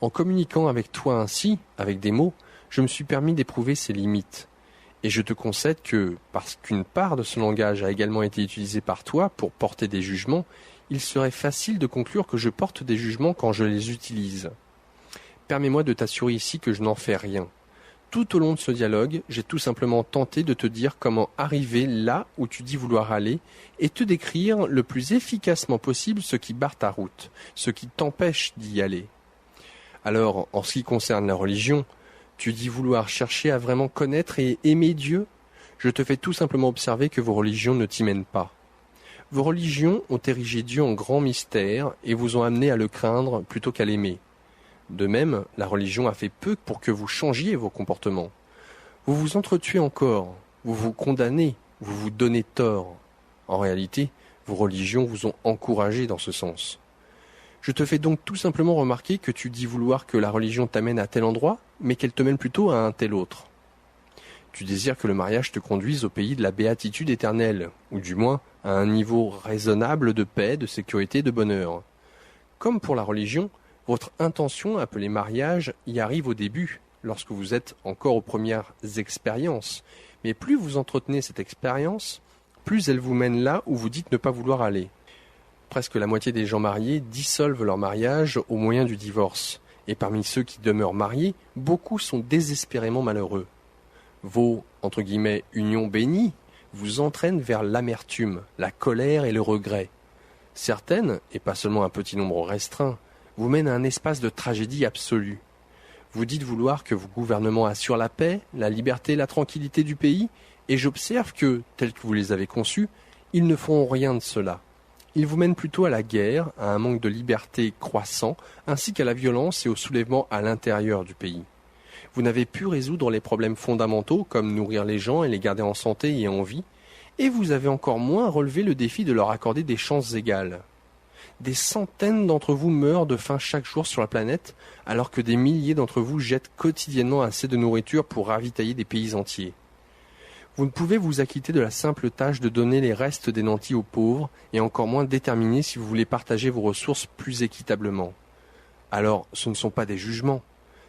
En communiquant avec toi ainsi, avec des mots, je me suis permis d'éprouver ces limites. Et je te concède que, parce qu'une part de ce langage a également été utilisée par toi pour porter des jugements, il serait facile de conclure que je porte des jugements quand je les utilise. Permets-moi de t'assurer ici que je n'en fais rien. Tout au long de ce dialogue, j'ai tout simplement tenté de te dire comment arriver là où tu dis vouloir aller et te décrire le plus efficacement possible ce qui barre ta route, ce qui t'empêche d'y aller. Alors, en ce qui concerne la religion, tu dis vouloir chercher à vraiment connaître et aimer Dieu? Je te fais tout simplement observer que vos religions ne t'y mènent pas. Vos religions ont érigé Dieu en grand mystère et vous ont amené à le craindre plutôt qu'à l'aimer. De même, la religion a fait peu pour que vous changiez vos comportements. Vous vous entretuez encore, vous vous condamnez, vous vous donnez tort. En réalité, vos religions vous ont encouragé dans ce sens. Je te fais donc tout simplement remarquer que tu dis vouloir que la religion t'amène à tel endroit, mais qu'elle te mène plutôt à un tel autre. Tu désires que le mariage te conduise au pays de la béatitude éternelle, ou du moins à un niveau raisonnable de paix, de sécurité, de bonheur. Comme pour la religion, votre intention appelée mariage y arrive au début, lorsque vous êtes encore aux premières expériences. Mais plus vous entretenez cette expérience, plus elle vous mène là où vous dites ne pas vouloir aller. Presque la moitié des gens mariés dissolvent leur mariage au moyen du divorce. Et parmi ceux qui demeurent mariés, beaucoup sont désespérément malheureux. Vos, entre guillemets, unions bénies vous entraînent vers l'amertume, la colère et le regret. Certaines, et pas seulement un petit nombre restreint, vous mènent à un espace de tragédie absolue. Vous dites vouloir que vos gouvernements assurent la paix, la liberté et la tranquillité du pays, et j'observe que, tels que vous les avez conçus, ils ne feront rien de cela. Ils vous mènent plutôt à la guerre, à un manque de liberté croissant, ainsi qu'à la violence et au soulèvement à l'intérieur du pays. Vous n'avez pu résoudre les problèmes fondamentaux, comme nourrir les gens et les garder en santé et en vie, et vous avez encore moins relevé le défi de leur accorder des chances égales. Des centaines d'entre vous meurent de faim chaque jour sur la planète, alors que des milliers d'entre vous jettent quotidiennement assez de nourriture pour ravitailler des pays entiers. Vous ne pouvez vous acquitter de la simple tâche de donner les restes des nantis aux pauvres, et encore moins déterminer si vous voulez partager vos ressources plus équitablement. Alors, ce ne sont pas des jugements,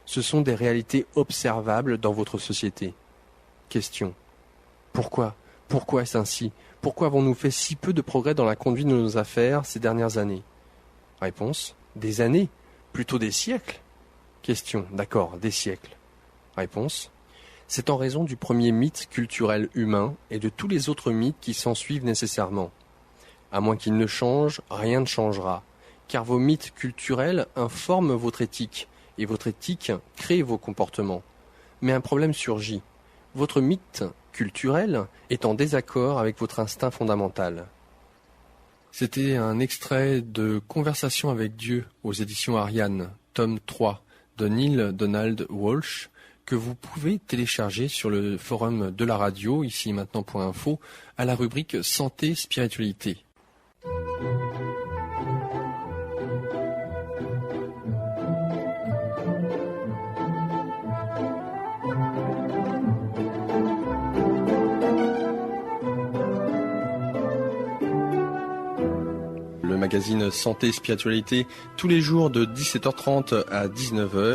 ce sont des réalités observables dans votre société. Question. Pourquoi ? Pourquoi est-ce ainsi ? Pourquoi avons-nous fait si peu de progrès dans la conduite de nos affaires ces dernières années ? Réponse. Des années ? Plutôt des siècles ? Question. D'accord, des siècles. Réponse. C'est en raison du premier mythe culturel humain et de tous les autres mythes qui s'ensuivent nécessairement. À moins qu'ils ne changent, rien ne changera, car vos mythes culturels informent votre éthique, et votre éthique crée vos comportements. Mais un problème surgit. Votre mythe culturel est en désaccord avec votre instinct fondamental. C'était un extrait de Conversation avec Dieu aux éditions Ariane, tome 3, de Neil Donald Walsh, que vous pouvez télécharger sur le forum de la radio, ici maintenant.info, à la rubrique Santé Spiritualité. Le magazine Santé Spiritualité, tous les jours de 17h30 à 19h.